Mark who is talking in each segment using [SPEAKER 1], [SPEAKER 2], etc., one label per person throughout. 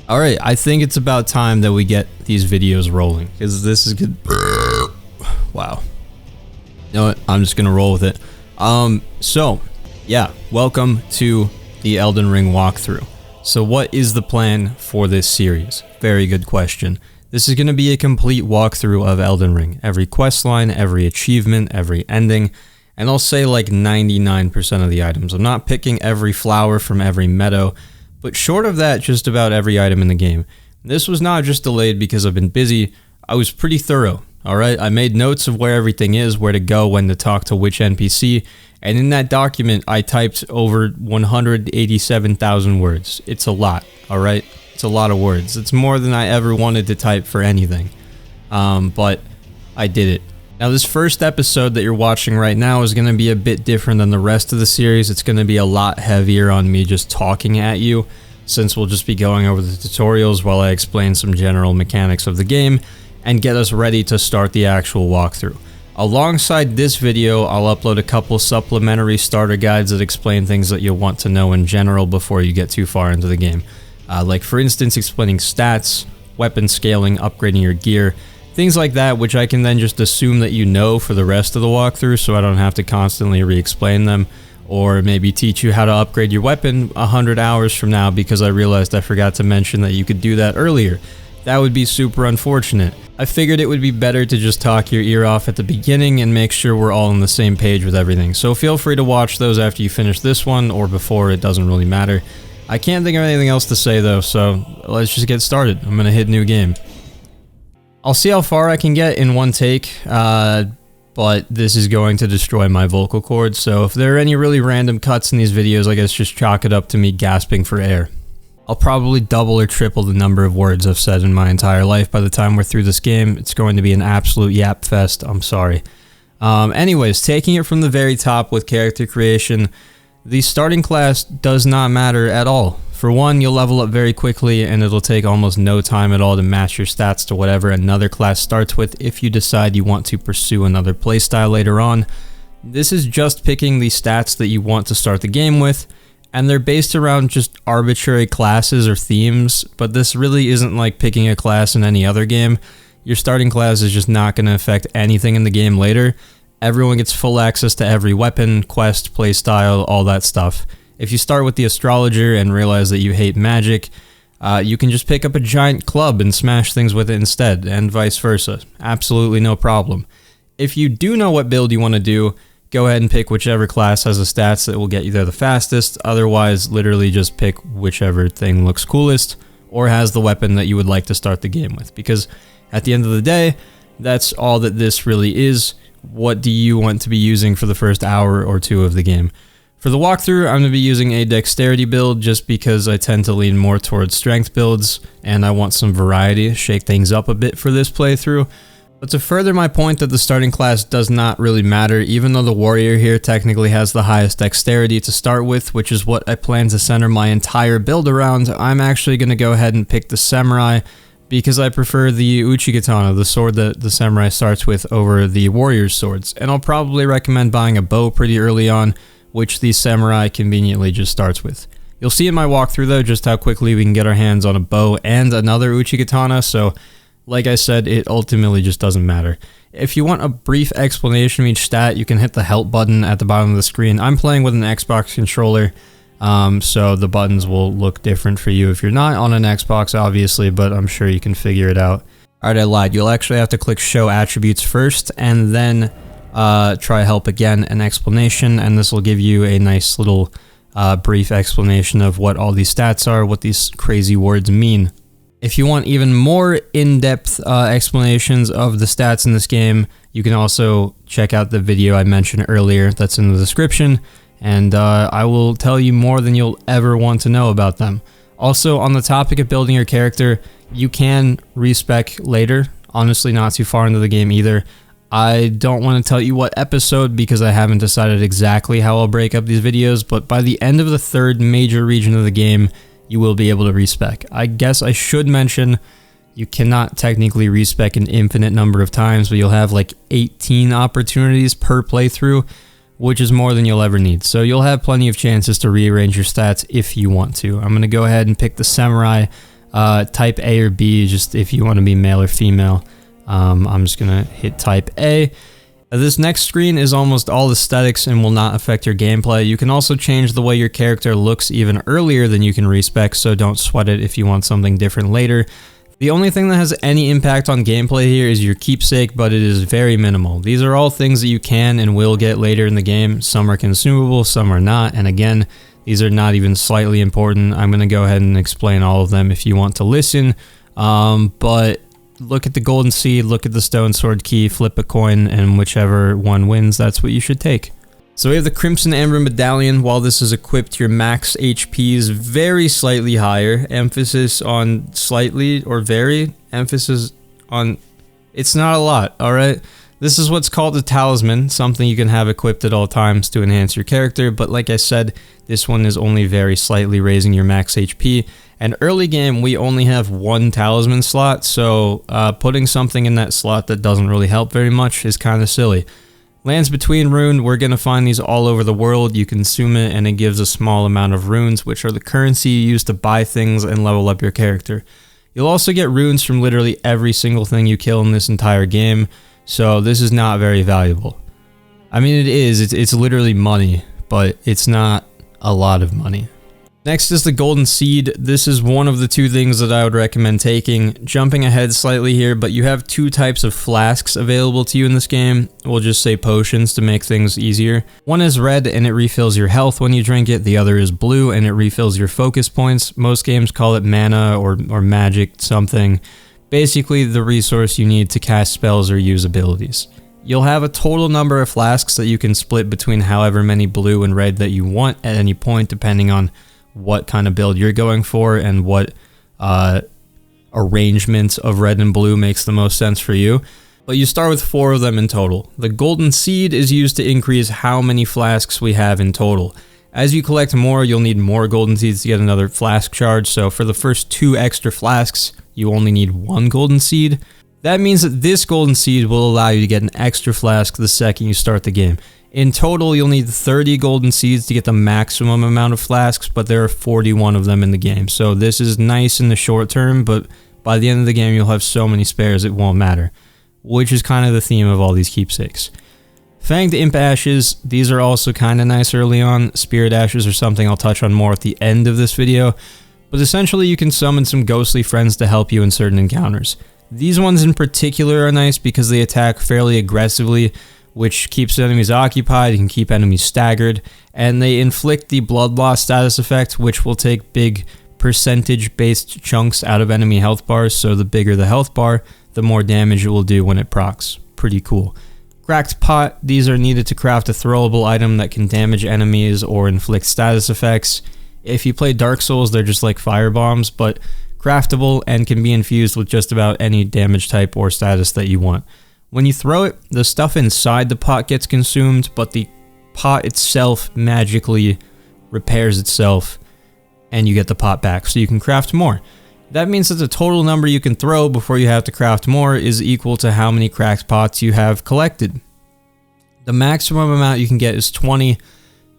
[SPEAKER 1] All right, I think it's about time that we get these videos rolling because this is good. Wow. You know what? I'm just gonna roll with it. So yeah, welcome to the Elden Ring walkthrough. So what is the plan for this series? Very good question. This is gonna be a complete walkthrough of Elden Ring. Every quest line, every achievement, every ending, and I'll say like 99% of the items. I'm not picking every flower from every meadow, but short of that, just about every item in the game. This was not just delayed because I've been busy. I was pretty thorough, alright? I made notes of where everything is, where to go, when to talk to which NPC, and in that document, I typed over 187,000 words. It's a lot, alright? It's a lot of words. It's more than I ever wanted to type for anything. But I did it. Now this first episode that you're watching right now is going to be a bit different than the rest of the series. It's going to be a lot heavier on me just talking at you, since we'll just be going over the tutorials while I explain some general mechanics of the game and get us ready to start the actual walkthrough. Alongside this video, I'll upload a couple supplementary starter guides that explain things that you'll want to know in general before you get too far into the game. Like for instance, explaining stats, weapon scaling, upgrading your gear, things like that, which I can then just assume that you know for the rest of the walkthrough, so I don't have to constantly re-explain them, or maybe teach you how to upgrade your weapon 100 hours from now because I realized I forgot to mention that you could do that earlier. That would be super unfortunate. I figured it would be better to just talk your ear off at the beginning and make sure we're all on the same page with everything. So feel free to watch those after you finish this one or before, it doesn't really matter. I can't think of anything else to say though, so let's just get started. I'm gonna hit new game. I'll see how far I can get in one take, but this is going to destroy my vocal cords, so if there are any really random cuts in these videos, I guess just chalk it up to me gasping for air. I'll probably double or triple the number of words I've said in my entire life by the time we're through this game. It's going to be an absolute yap fest, I'm sorry. Anyways, taking it from the very top with character creation, the starting class does not matter at all. For one, you'll level up very quickly and it'll take almost no time at all to match your stats to whatever another class starts with if you decide you want to pursue another playstyle later on. This is just picking the stats that you want to start the game with, and they're based around just arbitrary classes or themes, but this really isn't like picking a class in any other game. Your starting class is just not going to affect anything in the game later. Everyone gets full access to every weapon, quest, playstyle, all that stuff. If you start with the astrologer and realize that you hate magic, you can just pick up a giant club and smash things with it instead, and vice versa. Absolutely no problem. If you do know what build you want to do, go ahead and pick whichever class has the stats that will get you there the fastest. Otherwise, literally just pick whichever thing looks coolest or has the weapon that you would like to start the game with. Because at the end of the day, that's all that this really is. What do you want to be using for the first hour or two of the game? For the walkthrough, I'm going to be using a dexterity build just because I tend to lean more towards strength builds and I want some variety, shake things up a bit for this playthrough. But to further my point that the starting class does not really matter, even though the warrior here technically has the highest dexterity to start with, which is what I plan to center my entire build around, I'm actually going to go ahead and pick the samurai because I prefer the Uchigatana, the sword that the samurai starts with, over the warrior's swords. And I'll probably recommend buying a bow pretty early on, which the samurai conveniently just starts with. You'll see in my walkthrough though just how quickly we can get our hands on a bow and another Uchigatana, so like I said, it ultimately just doesn't matter. If you want a brief explanation of each stat, you can hit the help button at the bottom of the screen. I'm playing with an Xbox controller, so the buttons will look different for you if you're not on an Xbox, obviously, but I'm sure you can figure it out. Alright, I lied. You'll actually have to click Show Attributes first, and then try Help again, an explanation, and this will give you a nice little brief explanation of what all these stats are, what these crazy words mean. If you want even more in-depth explanations of the stats in this game, you can also check out the video I mentioned earlier that's in the description, and I will tell you more than you'll ever want to know about them. Also, on the topic of building your character, you can respec later, honestly not too far into the game either. I don't want to tell you what episode because I haven't decided exactly how I'll break up these videos, but by the end of the third major region of the game, you will be able to respec. I guess I should mention you cannot technically respec an infinite number of times, but you'll have like 18 opportunities per playthrough, which is more than you'll ever need. So you'll have plenty of chances to rearrange your stats if you want to. I'm going to go ahead and pick the samurai. Type A or B, just if you want to be male or female. I'm just gonna hit type A. This next screen is almost all aesthetics and will not affect your gameplay. You can also change the way your character looks even earlier than you can respec, so don't sweat it if you want something different later. The only thing that has any impact on gameplay here is your keepsake, but it is very minimal. These are all things that you can and will get later in the game. Some are consumable, some are not, and again, these are not even slightly important. I'm going to go ahead and explain all of them if you want to listen, but look at the golden seed, look at the stone sword key, flip a coin, and whichever one wins, that's what you should take. So we have the Crimson Amber Medallion. While this is equipped, your max HP is very slightly higher. Emphasis on slightly or very. Emphasis on it's not a lot, alright? This is what's called a talisman, something you can have equipped at all times to enhance your character, but like I said, this one is only very slightly raising your max HP. And early game, we only have one talisman slot, so putting something in that slot that doesn't really help very much is kind of silly. Lands Between Rune, we're going to find these all over the world. You consume it and it gives a small amount of runes, which are the currency you use to buy things and level up your character. You'll also get runes from literally every single thing you kill in this entire game, so this is not very valuable. I mean, it is, it's literally money, but it's not a lot of money. Next is the Golden Seed. This is one of the two things that I would recommend taking. Jumping ahead slightly here, but you have two types of flasks available to you in this game. We'll just say potions to make things easier. One is red and it refills your health when you drink it. The other is blue and it refills your focus points. Most games call it mana or magic something. Basically the resource you need to cast spells or use abilities. You'll have a total number of flasks that you can split between however many blue and red that you want at any point, depending on what kind of build you're going for and what arrangement of red and blue makes the most sense for you. But you start with 4 of them in total. The Golden Seed is used to increase how many flasks we have in total. As you collect more, you'll need more Golden Seeds to get another flask charge, so for the first 2 extra flasks, you only need 1 Golden Seed. That means that this Golden Seed will allow you to get an extra flask the second you start the game. In total, you'll need 30 Golden Seeds to get the maximum amount of flasks, but there are 41 of them in the game. So this is nice in the short term, but by the end of the game, you'll have so many spares it won't matter, which is kind of the theme of all these keepsakes. Fanged Imp Ashes, these are also kind of nice early on. Spirit Ashes are something I'll touch on more at the end of this video, but essentially you can summon some ghostly friends to help you in certain encounters. These ones in particular are nice because they attack fairly aggressively, which keeps enemies occupied, and can keep enemies staggered, and they inflict the blood loss status effect, which will take big percentage-based chunks out of enemy health bars, so the bigger the health bar, the more damage it will do when it procs. Pretty cool. Cracked Pot, these are needed to craft a throwable item that can damage enemies or inflict status effects. If you play Dark Souls, they're just like fire bombs, but craftable and can be infused with just about any damage type or status that you want. When you throw it, the stuff inside the pot gets consumed, but the pot itself magically repairs itself and you get the pot back, so you can craft more. That means that the total number you can throw before you have to craft more is equal to how many cracked pots you have collected. The maximum amount you can get is 20,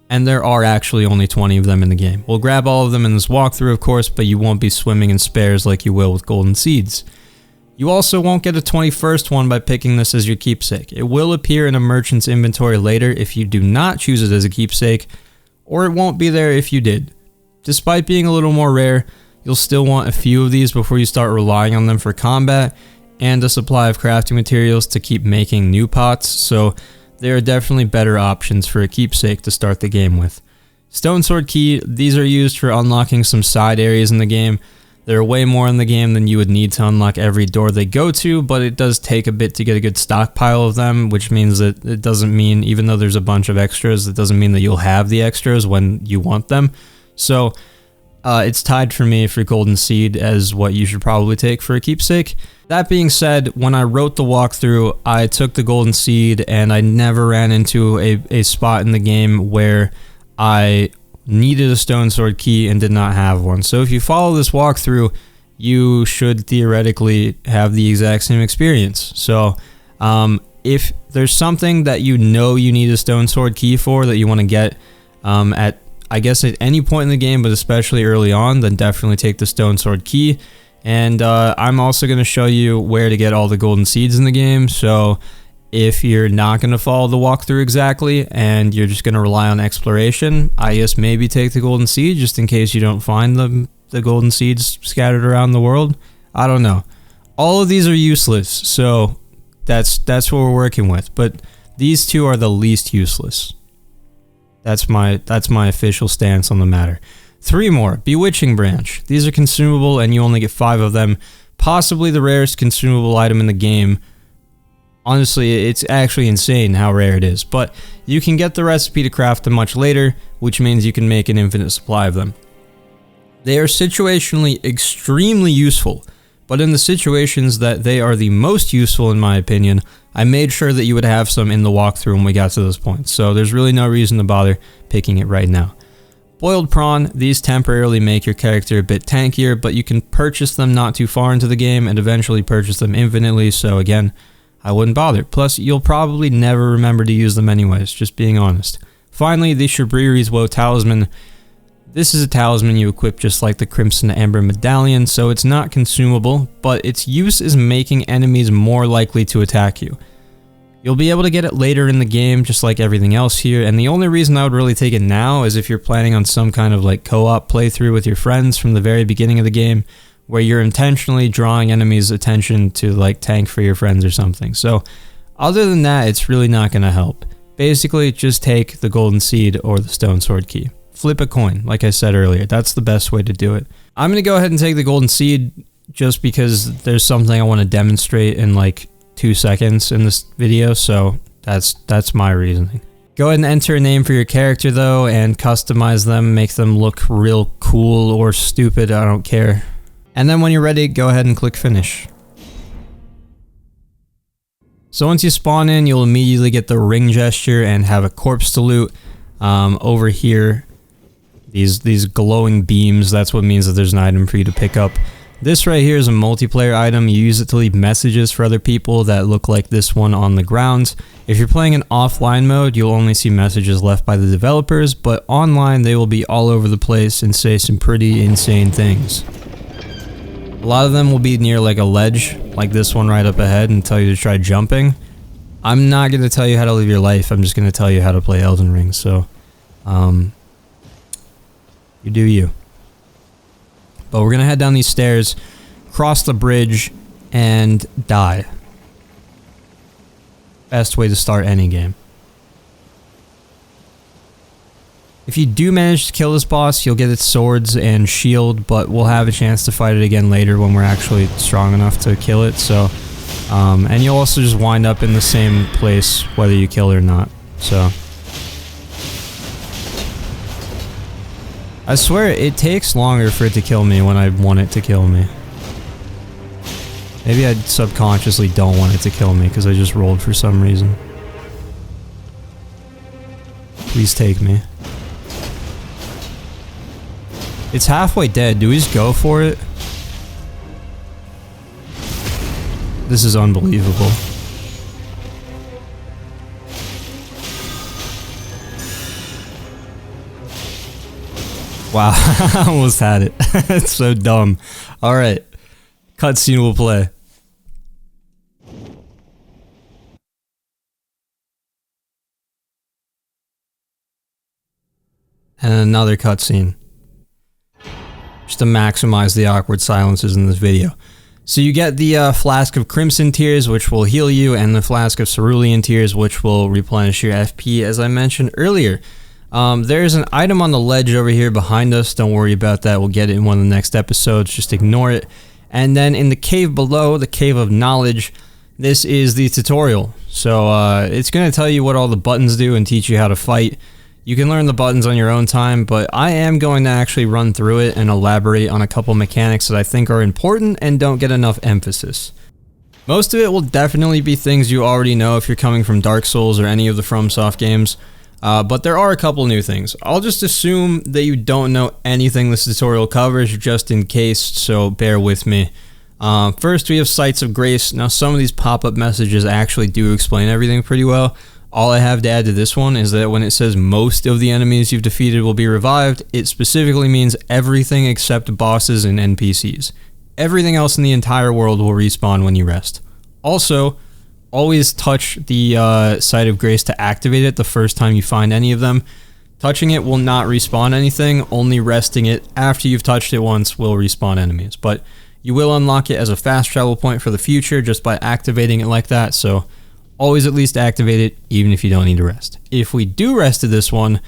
[SPEAKER 1] and there are actually only 20 of them in the game. We'll grab all of them in this walkthrough, of course, but you won't be swimming in spares like you will with Golden Seeds. You also won't get a 21st one by picking this as your keepsake. It will appear in a merchant's inventory later if you do not choose it as a keepsake, or it won't be there if you did. Despite being a little more rare, you'll still want a few of these before you start relying on them for combat, and a supply of crafting materials to keep making new pots, so there are definitely better options for a keepsake to start the game with. Stone Sword Key, these are used for unlocking some side areas in the game. There are way more in the game than you would need to unlock every door they go to, but it does take a bit to get a good stockpile of them, which means that it doesn't mean, even though there's a bunch of extras, it doesn't mean that you'll have the extras when you want them. So it's tied for me for Golden Seed as what you should probably take for a keepsake. That being said, when I wrote the walkthrough, I took the Golden Seed and I never ran into a spot in the game where I needed a Stone Sword Key and did not have one. So if you follow this walkthrough, you should theoretically have the exact same experience. So if there's something that you know you need a Stone Sword Key for that you want to get at, I guess, at any point in the game, but especially early on, then definitely take the Stone Sword Key. And I'm also going to show you where to get all the golden seeds in the game. So if you're not going to follow the walkthrough exactly and you're just going to rely on exploration, I guess maybe take the golden seed just in case you don't find the golden seeds scattered around the world. I don't know. All of these are useless, so that's what we're working with. But these two are the least useless. That's my official stance on the matter. 3 more. Bewitching Branch. These are consumable and you only get 5 of them. Possibly the rarest consumable item in the game. Honestly, it's actually insane how rare it is, but you can get the recipe to craft them much later, which means you can make an infinite supply of them. They are situationally extremely useful, but in the situations that they are the most useful in my opinion, I made sure that you would have some in the walkthrough when we got to those points, so there's really no reason to bother picking it right now. Boiled Prawn, these temporarily make your character a bit tankier, but you can purchase them not too far into the game and eventually purchase them infinitely, so again, I wouldn't bother. Plus, you'll probably never remember to use them anyways, just being honest. Finally, the Shabriri's Woe Talisman. This is a talisman you equip just like the Crimson Amber Medallion, so it's not consumable, but its use is making enemies more likely to attack you. You'll be able to get it later in the game, just like everything else here, and the only reason I would really take it now is if you're planning on some kind of like co-op playthrough with your friends from the very beginning of the game, where you're intentionally drawing enemies' attention to like tank for your friends or something. So other than that, it's really not going to help. Basically, just take the golden seed or the stone sword key. Flip a coin, like I said earlier. That's the best way to do it. I'm going to go ahead and take the golden seed just because there's something I want to demonstrate in like 2 seconds in this video, so that's my reasoning. Go ahead and enter a name for your character though and customize them, make them look real cool or stupid, I don't care. And then when you're ready, go ahead and click finish. So once you spawn in, you'll immediately get the ring gesture and have a corpse to loot. Over here, these glowing beams, that's what means that there's an item for you to pick up. This right here is a multiplayer item. You use it to leave messages for other people that look like this one on the ground. If you're playing in offline mode, you'll only see messages left by the developers, but online they will be all over the place and say some pretty insane things. A lot of them will be near like a ledge, like this one right up ahead, and tell you to try jumping. I'm not going to tell you how to live your life, I'm just going to tell you how to play Elden Ring, so you do you. But we're going to head down these stairs, cross the bridge, and die. Best way to start any game. If you do manage to kill this boss, you'll get its swords and shield, but we'll have a chance to fight it again later when we're actually strong enough to kill it, so... and you'll also just wind up in the same place whether you kill it or not, so... I swear, it takes longer for it to kill me when I want it to kill me. Maybe I subconsciously don't want it to kill me because I just rolled for some reason. Please take me. It's halfway dead. Do we just go for it? This is unbelievable. Wow, I almost had it. It's so dumb. Alright. Cutscene will play. And another cutscene. Just to maximize the awkward silences in this video. So you get the Flask of Crimson Tears, which will heal you, and the Flask of Cerulean Tears, which will replenish your FP, as I mentioned earlier. There's an item on the ledge over here behind us. Don't worry about that. We'll get it in one of the next episodes. Just ignore it. And then in the cave below, the Cave of Knowledge, this is the tutorial. So it's going to tell you what all the buttons do and teach you how to fight. You can learn the buttons on your own time, but I am going to actually run through it and elaborate on a couple mechanics that I think are important and don't get enough emphasis. Most of it will definitely be things you already know if you're coming from Dark Souls or any of the FromSoft games. But there are a couple new things. I'll just assume that you don't know anything this tutorial covers just in case, so bear with me. First, we have Sites of Grace. Now, some of these pop-up messages actually do explain everything pretty well. All I have to add to this one is that when it says most of the enemies you've defeated will be revived, it specifically means everything except bosses and NPCs. Everything else in the entire world will respawn when you rest. Also, always touch the Site of Grace to activate it the first time you find any of them. Touching it will not respawn anything, only resting it after you've touched it once will respawn enemies. But you will unlock it as a fast travel point for the future just by activating it like that, so always at least activate it even if you don't need to rest. If we do rest at this one,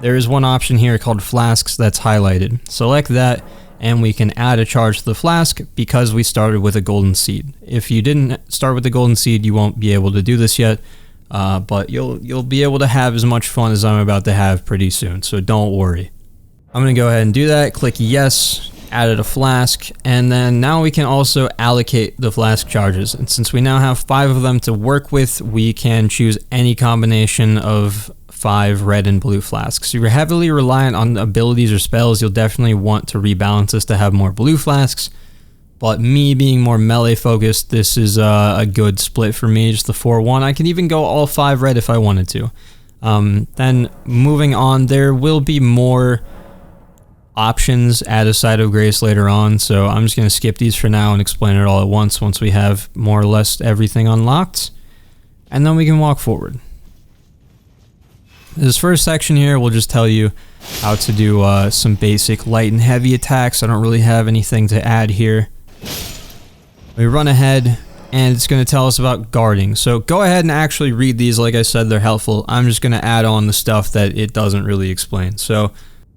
[SPEAKER 1] there is one option here called Flasks that's highlighted. Select that and we can add a charge to the flask because we started with a golden seed. If you didn't start with the golden seed, you won't be able to do this yet. But you'll be able to have as much fun as I'm about to have pretty soon, so don't worry. I'm going to go ahead and do that, click yes, added a flask, and then now we can also allocate the flask charges. And since we now have 5 of them to work with, we can choose any combination of 5 red and blue flasks. So you're heavily reliant on abilities or spells, you'll definitely want to rebalance this to have more blue flasks. But me being more melee focused, this is a good split for me, just the 4-1. I can even go all 5 red if I wanted to. Then moving on, there will be more options at a Site of Grace later on, so I'm just going to skip these for now and explain it all at once we have more or less everything unlocked. And then we can walk forward. This first section here will just tell you how to do some basic light and heavy attacks. I don't really have anything to add here. We run ahead and it's going to tell us about guarding. So go ahead and actually read these. Like I said, they're helpful. I'm just going to add on the stuff that it doesn't really explain. So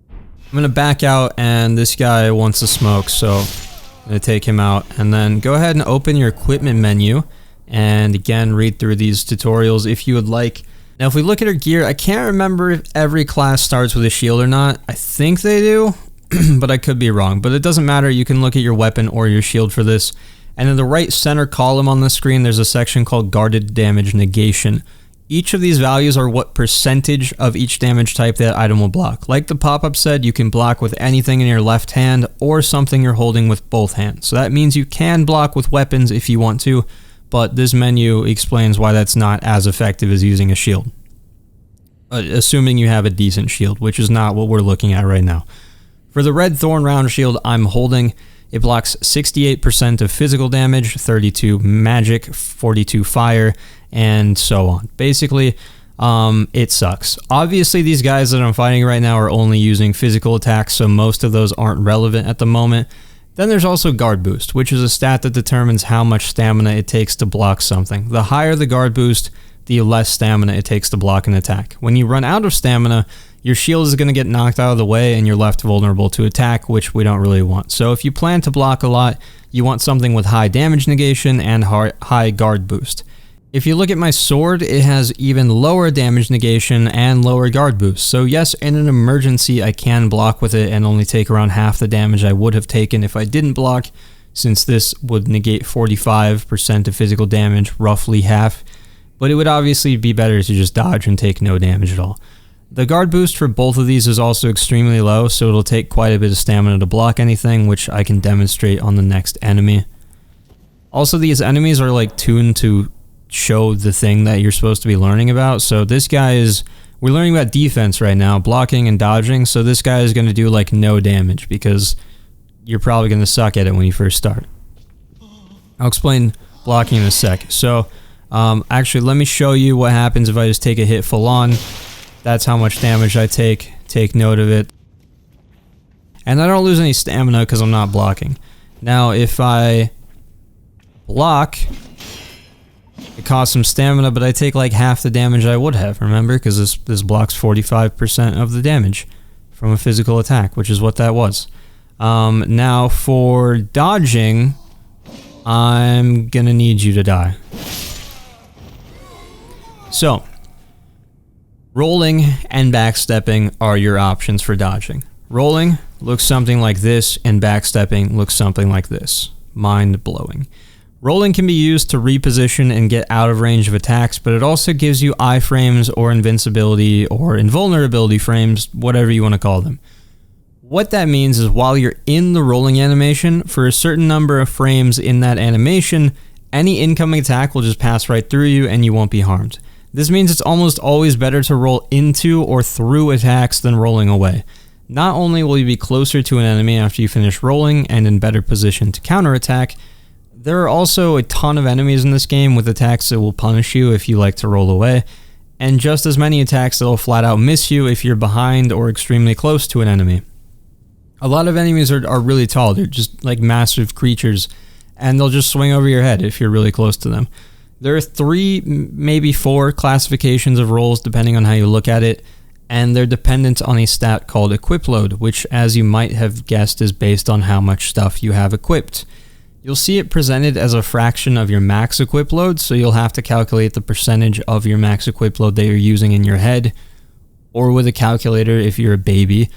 [SPEAKER 1] I'm going to back out and this guy wants to smoke. So I'm going to take him out and then go ahead and open your equipment menu. And again, read through these tutorials if you would like. Now, if we look at our gear, I can't remember if every class starts with a shield or not. I think they do, but I could be wrong. But it doesn't matter. You can look at your weapon or your shield for this. And in the right center column on the screen, there's a section called Guarded Damage Negation. Each of these values are what percentage of each damage type that item will block. Like the pop-up said, you can block with anything in your left hand or something you're holding with both hands. So that means you can block with weapons if you want to, but this menu explains why that's not as effective as using a shield. Assuming you have a decent shield, which is not what we're looking at right now. For the red thorn round shield I'm holding, it blocks 68% of physical damage, 32 magic, 42 fire, and so on. Basically, it sucks. Obviously, these guys that I'm fighting right now are only using physical attacks, so most of those aren't relevant at the moment. Then there's also guard boost, which is a stat that determines how much stamina it takes to block something. The higher the guard boost, the less stamina it takes to block an attack. When you run out of stamina, your shield is going to get knocked out of the way and you're left vulnerable to attack, which we don't really want. So if you plan to block a lot, you want something with high damage negation and high guard boost. If you look at my sword, it has even lower damage negation and lower guard boost. So yes, in an emergency, I can block with it and only take around half the damage I would have taken if I didn't block, since this would negate 45% of physical damage, roughly half. But it would obviously be better to just dodge and take no damage at all. The guard boost for both of these is also extremely low, so it'll take quite a bit of stamina to block anything, which I can demonstrate on the next enemy. Also, these enemies are like tuned to show the thing that you're supposed to be learning about. So this guy is, we're learning about defense right now, blocking and dodging, so this guy is going to do like no damage because you're probably going to suck at it when you first start. I'll explain blocking in a sec. So actually, let me show you what happens if I just take a hit full on. That's how much damage I take. Take note of it. And I don't lose any stamina because I'm not blocking. Now, if I block, it costs some stamina, but I take like half the damage I would have, remember? Because this blocks 45% of the damage from a physical attack, which is what that was. Now, for dodging, I'm gonna need you to die. So, rolling and backstepping are your options for dodging. Rolling looks something like this, and backstepping looks something like this. Mind-blowing. Rolling can be used to reposition and get out of range of attacks, but it also gives you iframes or invincibility or invulnerability frames, whatever you want to call them. What that means is while you're in the rolling animation, for a certain number of frames in that animation, any incoming attack will just pass right through you and you won't be harmed. This means it's almost always better to roll into or through attacks than rolling away. not only will you be closer to an enemy after you finish rolling and in better position to counterattack, there are also a ton of enemies in this game with attacks that will punish you if you like to roll away, and just as many attacks that will flat out miss you if you're behind or extremely close to an enemy. A lot of enemies are really tall. They're just like massive creatures, and they'll just swing over your head if you're really close to them. There are 3, maybe 4 classifications of rolls depending on how you look at it, and they're dependent on a stat called equip load, which, as you might have guessed, is based on how much stuff you have equipped. You'll see it presented as a fraction of your max equip load, so you'll have to calculate the percentage of your max equip load that you're using in your head, or with a calculator if you're a baby.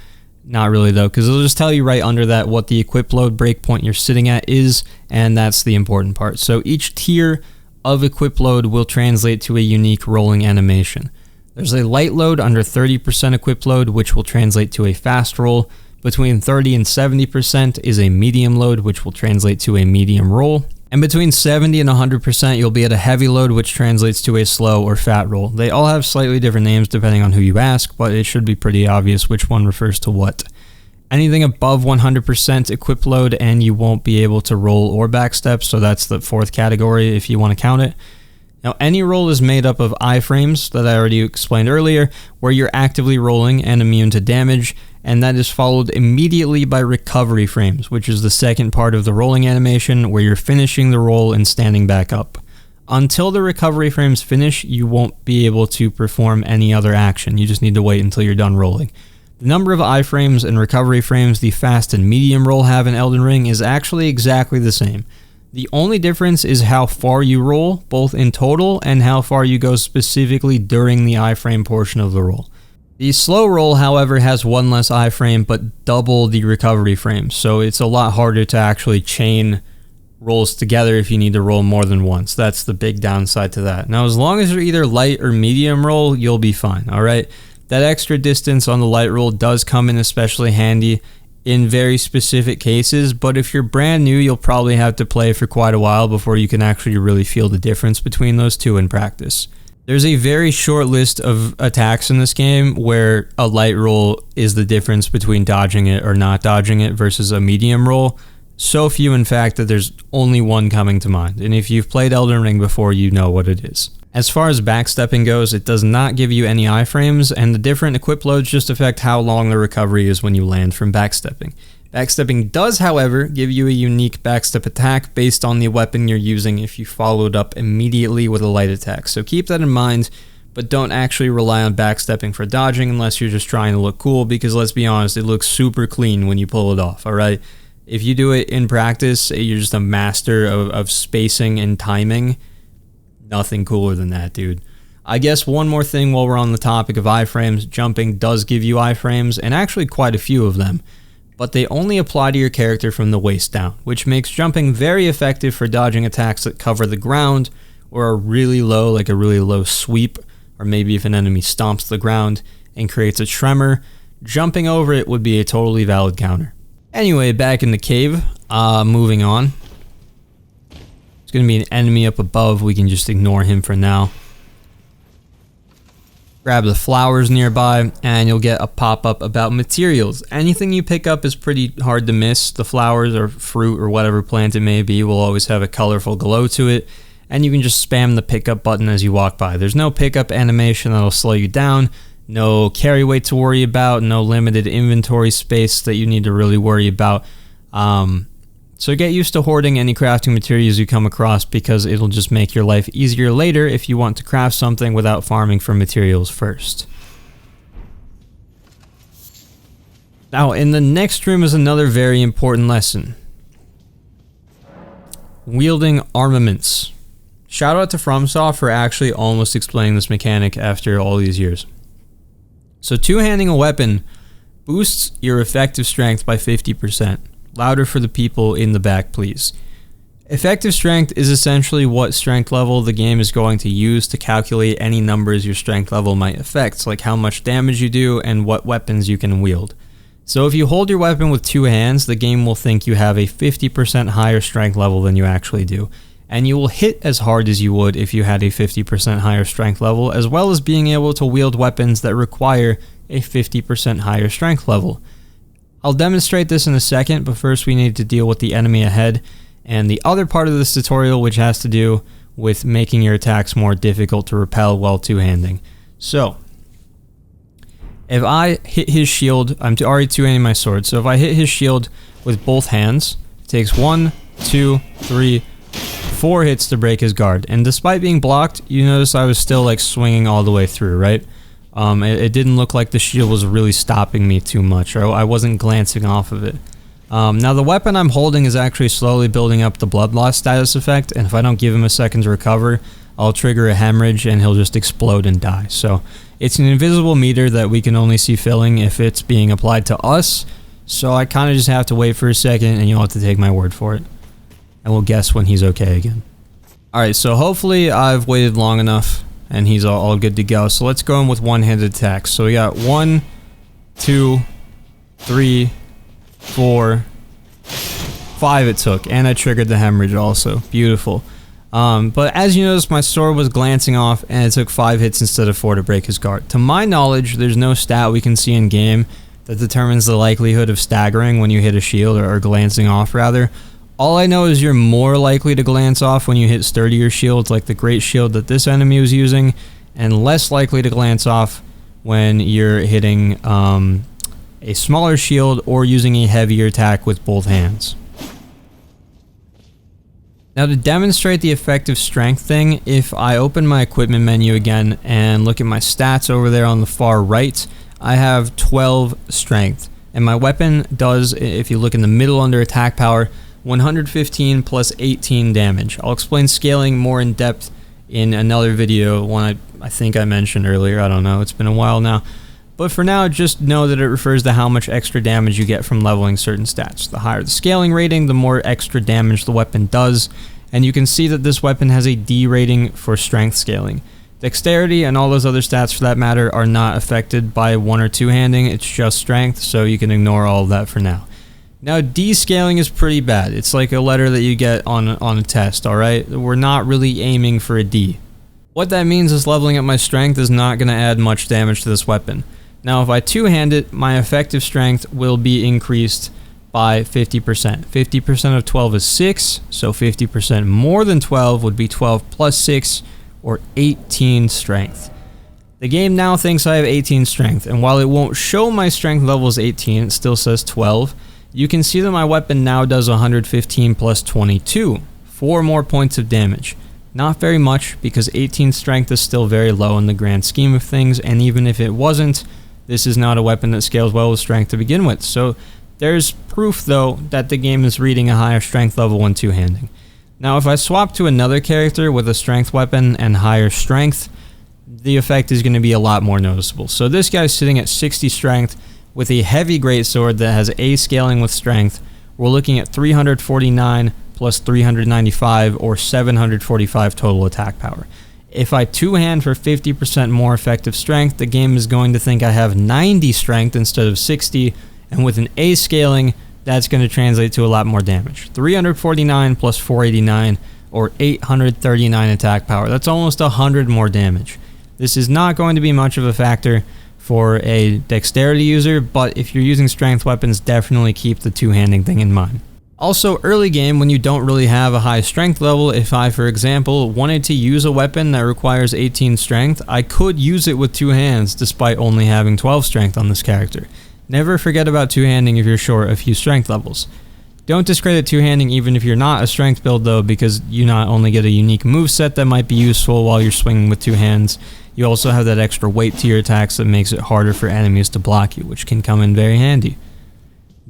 [SPEAKER 1] Not really though, because it'll just tell you right under that what the equip load breakpoint you're sitting at is, and that's the important part. So each tier of equip load will translate to a unique rolling animation. There's a light load under 30% equip load, which will translate to a fast roll. Between 30 and 70% is a medium load, which will translate to a medium roll. And between 70 and 100%, you'll be at a heavy load, which translates to a slow or fat roll. They all have slightly different names depending on who you ask, but it should be pretty obvious which one refers to what. Anything above 100% equip load and you won't be able to roll or backstep, so that's the 4th category if you want to count it. Now, any roll is made up of iframes that I already explained earlier, where you're actively rolling and immune to damage, and that is followed immediately by recovery frames, which is the second part of the rolling animation, where you're finishing the roll and standing back up. Until the recovery frames finish, you won't be able to perform any other action. You just need to wait until you're done rolling. The number of iframes and recovery frames the fast and medium roll have in Elden Ring is actually exactly the same. The only difference is how far you roll, both in total and how far you go specifically during the iframe portion of the roll. The slow roll, however, has 1 less iframe but double the recovery frames, so it's a lot harder to actually chain rolls together if you need to roll more than once. That's the big downside to that. Now, as long as you're either light or medium roll, you'll be fine, alright? That extra distance on the light roll does come in especially handy in very specific cases, but if you're brand new, you'll probably have to play for quite a while before you can actually really feel the difference between those two in practice. There's a very short list of attacks in this game where a light roll is the difference between dodging it or not dodging it versus a medium roll. So few, in fact, that there's only one coming to mind, and if you've played Elden Ring before, you know what it is. As far as backstepping goes, it does not give you any iframes, and the different equip loads just affect how long the recovery is when you land from backstepping. Backstepping does, however, give you a unique backstep attack based on the weapon you're using if you followed up immediately with a light attack, so keep that in mind, but don't actually rely on backstepping for dodging unless you're just trying to look cool, because let's be honest, it looks super clean when you pull it off, alright? If you do it in practice, you're just a master of spacing and timing. Nothing cooler than that, dude. I guess one more thing while we're on the topic of iframes, jumping does give you iframes, and actually quite a few of them, but they only apply to your character from the waist down, which makes jumping very effective for dodging attacks that cover the ground, or are really low, like a really low sweep, or maybe if an enemy stomps the ground and creates a tremor, jumping over it would be a totally valid counter. Anyway, back in the cave, moving on. There's going to be an enemy up above. We can just ignore him for now. Grab the flowers nearby, and you'll get a pop-up about materials. Anything you pick up is pretty hard to miss. The flowers or fruit or whatever plant it may be will always have a colorful glow to it, and you can just spam the pickup button as you walk by. There's no pickup animation that'll slow you down, no carry weight to worry about, no limited inventory space that you need to really worry about. So get used to hoarding any crafting materials you come across, because it'll just make your life easier later if you want to craft something without farming for materials first. Now, in the next room is another very important lesson. Wielding armaments. Shout out to FromSoft for actually almost explaining this mechanic after all these years. So two-handing a weapon boosts your effective strength by 50%. Louder for the people in the back, please. Effective strength is essentially what strength level the game is going to use to calculate any numbers your strength level might affect, like how much damage you do and what weapons you can wield. So if you hold your weapon with two hands, the game will think you have a 50% higher strength level than you actually do, and you will hit as hard as you would if you had a 50% higher strength level, as well as being able to wield weapons that require a 50% higher strength level. I'll demonstrate this in a second, but first we need to deal with the enemy ahead and the other part of this tutorial, which has to do with making your attacks more difficult to repel while two-handing. So, if I hit his shield, I'm already two-handing my sword, so if I hit his shield with both hands, it takes 1, 2, 3, 4 hits to break his guard. And despite being blocked, you notice I was still like swinging all the way through, right? It didn't look like the shield was really stopping me too much, or I wasn't glancing off of it. Now the weapon I'm holding is actually slowly building up the blood loss status effect, and if I don't give him a second to recover, I'll trigger a hemorrhage and he'll just explode and die. So it's an invisible meter that we can only see filling if it's being applied to us, so I kind of just have to wait for a second and you'll have to take my word for it. And we'll guess when he's okay again. Alright, so hopefully I've waited long enough and he's all good to go. So let's go in with one-handed attacks. So we got 1, 2, 3, 4, 5 it took, and I triggered the hemorrhage also. Beautiful. But as you notice, my sword was glancing off and it took 5 hits instead of 4 to break his guard. To my knowledge, there's no stat we can see in game that determines the likelihood of staggering when you hit a shield, or glancing off rather. All I know is you're more likely to glance off when you hit sturdier shields like the great shield that this enemy was using, and less likely to glance off when you're hitting a smaller shield or using a heavier attack with both hands. Now to demonstrate the effective strength thing, if I open my equipment menu again and look at my stats over there on the far right, I have 12 strength, and my weapon does, if you look in the middle under attack power, 115 plus 18 damage. I'll explain scaling more in depth in another video, one I think I mentioned earlier. I don't know, it's been a while now. But for now, just know that it refers to how much extra damage you get from leveling certain stats. The higher the scaling rating, the more extra damage the weapon does. And you can see that this weapon has a D rating for strength scaling. Dexterity and all those other stats for that matter are not affected by one or two handing, it's just strength, so you can ignore all of that for now. Now D scaling is pretty bad. It's like a letter that you get on a test, alright? We're not really aiming for a D. What that means is leveling up my strength is not going to add much damage to this weapon. Now if I two-hand it, my effective strength will be increased by 50%. 50% of 12 is 6, so 50% more than 12 would be 12 plus 6, or 18 strength. The game now thinks I have 18 strength, and while it won't show my strength level as 18, it still says 12. You can see that my weapon now does 115 plus 22, 4 more points of damage. Not very much, because 18 strength is still very low in the grand scheme of things, and even if it wasn't, this is not a weapon that scales well with strength to begin with. So there's proof though that the game is reading a higher strength level when two-handing. Now if I swap to another character with a strength weapon and higher strength, the effect is going to be a lot more noticeable. So this guy's sitting at 60 strength with a heavy greatsword that has A scaling with strength. We're looking at 349 plus 395, or 745 total attack power. If I two-hand for 50% more effective strength, the game is going to think I have 90 strength instead of 60, and with an A scaling, that's going to translate to a lot more damage. 349 plus 489, or 839 attack power. That's almost 100 more damage. This is not going to be much of a factor for a dexterity user, but if you're using strength weapons, definitely keep the two-handing thing in mind. Also, early game, when you don't really have a high strength level, if I, for example, wanted to use a weapon that requires 18 strength, I could use it with two hands despite only having 12 strength on this character. Never forget about two-handing if you're short a few strength levels. Don't discredit two-handing even if you're not a strength build though, because you not only get a unique moveset that might be useful while you're swinging with two hands, you also have that extra weight to your attacks that makes it harder for enemies to block you, which can come in very handy.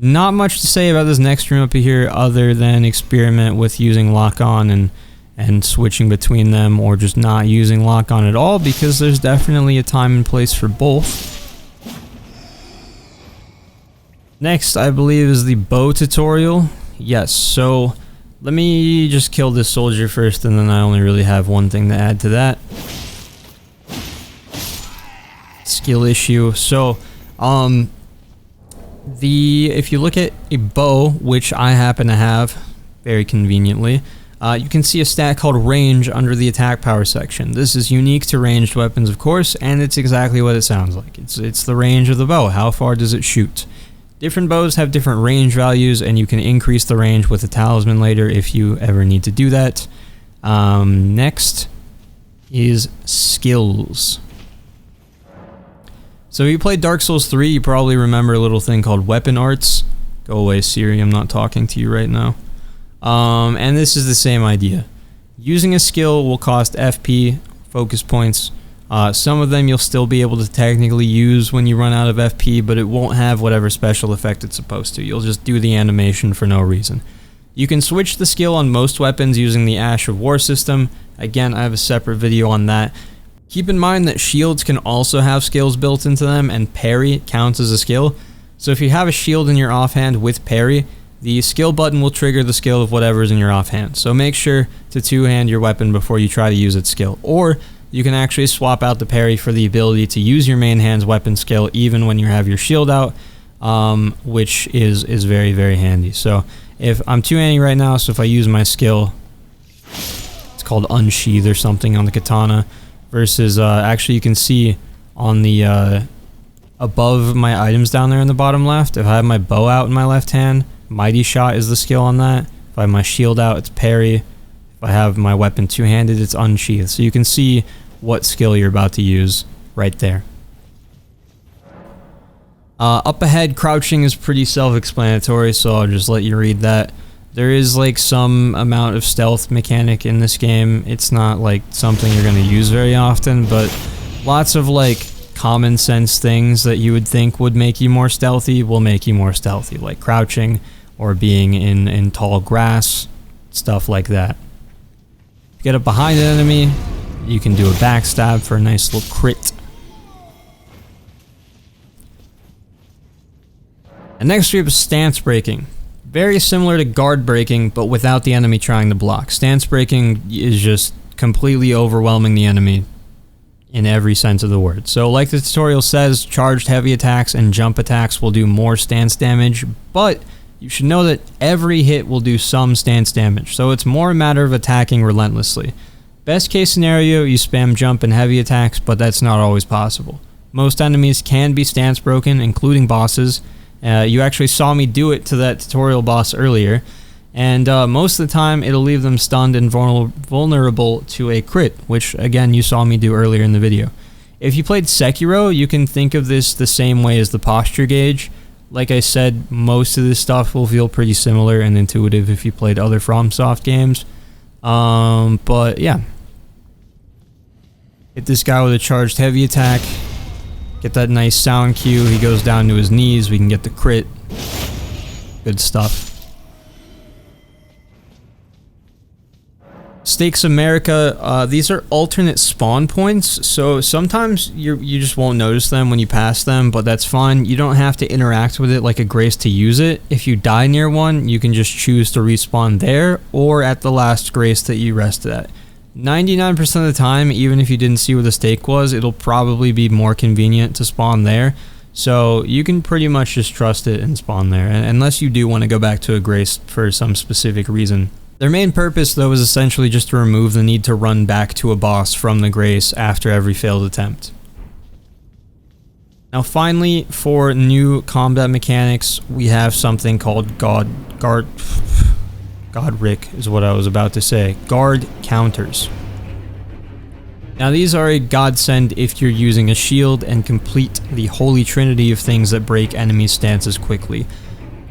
[SPEAKER 1] Not much to say about this next room up here other than experiment with using lock-on and switching between them, or just not using lock-on at all, because there's definitely a time and place for both. Next, I believe, is the bow tutorial. Yes, so let me just kill this soldier first, and then I only really have one thing to add to that. Skill issue. So, if you look at a bow, which I happen to have, very conveniently, you can see a stat called range under the attack power section. This is unique to ranged weapons, of course, and it's exactly what it sounds like. It's the range of the bow. How far does it shoot? Different bows have different range values, and you can increase the range with a talisman later if you ever need to do that. Next is skills. So if you played Dark Souls 3, you probably remember a little thing called weapon arts. Go away, Siri, I'm not talking to you right now. And this is the same idea. Using a skill will cost FP, focus points. Some of them you'll still be able to technically use when you run out of FP, but it won't have whatever special effect it's supposed to. You'll just do the animation for no reason. You can switch the skill on most weapons using the Ash of War system. Again, I have a separate video on that. Keep in mind that shields can also have skills built into them, and parry counts as a skill. So if you have a shield in your offhand with parry, the skill button will trigger the skill of whatever's in your offhand. So make sure to two-hand your weapon before you try to use its skill. Or you can actually swap out the parry for the ability to use your main hand's weapon skill even when you have your shield out, which is very, very handy. So if I'm two-handing right now, so if I use my skill, it's called Unsheath or something on the katana, versus actually you can see on the above my items down there in the bottom left, if I have my bow out in my left hand, Mighty Shot is the skill on that. If I have my shield out, it's parry. If I have my weapon two-handed, it's Unsheath. So you can see what skill you're about to use right there. Up ahead, crouching is pretty self-explanatory, so I'll just let you read that. There is like some amount of stealth mechanic in this game. It's not like something you're going to use very often, but lots of like common sense things that you would think would make you more stealthy will make you more stealthy, like crouching or being in tall grass, stuff like that. Get up behind an enemy, you can do a backstab for a nice little crit. And next we have stance breaking. Very similar to guard breaking, but without the enemy trying to block. Stance breaking is just completely overwhelming the enemy in every sense of the word. So like the tutorial says, charged heavy attacks and jump attacks will do more stance damage, but you should know that every hit will do some stance damage, so it's more a matter of attacking relentlessly. Best case scenario, you spam jump and heavy attacks, but that's not always possible. Most enemies can be stance broken, including bosses. You actually saw me do it to that tutorial boss earlier, and most of the time it'll leave them stunned and vulnerable to a crit, which again you saw me do earlier in the video. If you played Sekiro, you can think of this the same way as the posture gauge. Like I said, most of this stuff will feel pretty similar and intuitive if you played other FromSoft games. But yeah. Hit this guy with a charged heavy attack. Get that nice sound cue. He goes down to his knees. We can get the crit. Good stuff. Stakes America, these are alternate spawn points, so sometimes you just won't notice them when you pass them, but that's fine. You don't have to interact with it like a grace to use it. If you die near one, you can just choose to respawn there or at the last grace that you rested at. 99% of the time, even if you didn't see where the stake was, it'll probably be more convenient to spawn there. So you can pretty much just trust it and spawn there, unless you do want to go back to a grace for some specific reason. Their main purpose, though, is essentially just to remove the need to run back to a boss from the grace after every failed attempt. Now finally, for new combat mechanics, we have something called Godric is what I was about to say. Guard counters. Now these are a godsend if you're using a shield and complete the holy trinity of things that break enemy stances quickly.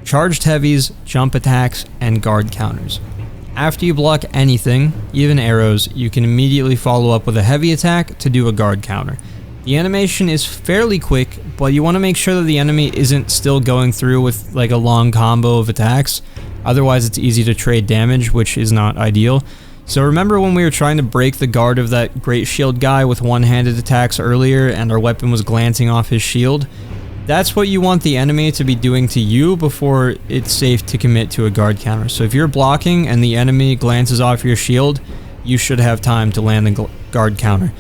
[SPEAKER 1] Charged heavies, jump attacks, and guard counters. After you block anything, even arrows, you can immediately follow up with a heavy attack to do a guard counter. The animation is fairly quick, but you want to make sure that the enemy isn't still going through with like a long combo of attacks. Otherwise it's easy to trade damage, which is not ideal. So remember when we were trying to break the guard of that great shield guy with one-handed attacks earlier and our weapon was glancing off his shield? That's what you want the enemy to be doing to you before it's safe to commit to a guard counter. So if you're blocking and the enemy glances off your shield, you should have time to land the guard counter.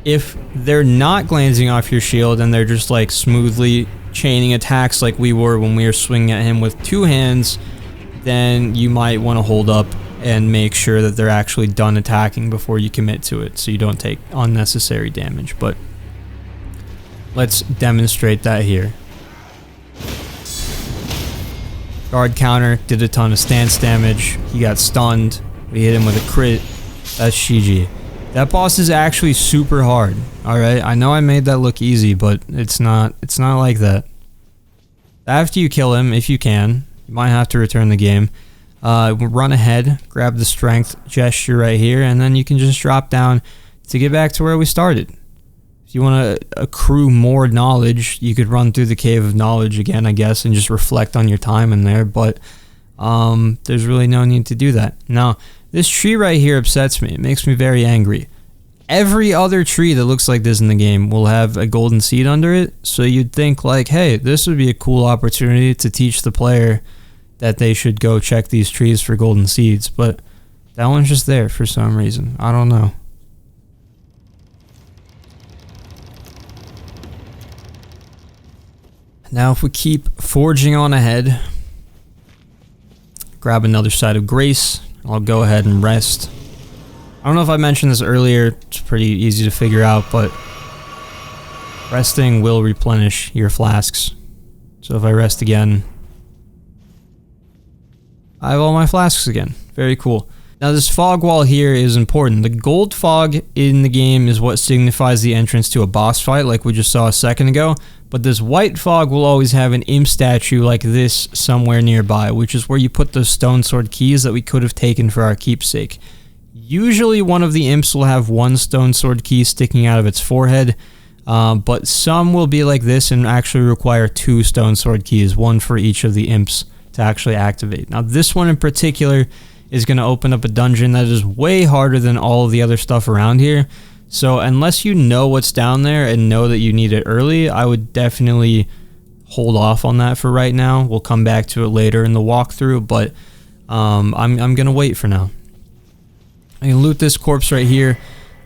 [SPEAKER 1] If they're not glancing off your shield and they're just like smoothly chaining attacks like we were when we were swinging at him with two hands, then you might want to hold up and make sure that they're actually done attacking before you commit to it so you don't take unnecessary damage. But let's demonstrate that here. Guard counter, did a ton of stance damage. He got stunned. We hit him with a crit. That's GG. That boss is actually super hard. Alright, I know I made that look easy, but it's not like that. After you kill him, if you can, you might have to return the game. Run ahead, grab the strength gesture right here, and then you can just drop down to get back to where we started. If you want to accrue more knowledge, you could run through the Cave of Knowledge again, I guess, and just reflect on your time in there, but there's really no need to do that. Now, this tree right here upsets me. It makes me very angry. Every other tree that looks like this in the game will have a golden seed under it, so you'd think like, hey, this would be a cool opportunity to teach the player that they should go check these trees for golden seeds, but that one's just there for some reason. I don't know. Now if we keep forging on ahead, grab another side of grace, I'll go ahead and rest. I don't know if I mentioned this earlier, it's pretty easy to figure out, but resting will replenish your flasks. So if I rest again, I have all my flasks again. Very cool. Now this fog wall here is important. The gold fog in the game is what signifies the entrance to a boss fight like we just saw a second ago, but this white fog will always have an imp statue like this somewhere nearby, which is where you put those stone sword keys that we could have taken for our keepsake. Usually one of the imps will have one stone sword key sticking out of its forehead, but some will be like this and actually require two stone sword keys, one for each of the imps to actually activate. Now this one in particular is going to open up a dungeon that is way harder than all of the other stuff around here. So unless you know what's down there and know that you need it early, I would definitely hold off on that for right now. We'll come back to it later in the walkthrough, but I'm going to wait for now. I can loot this corpse right here.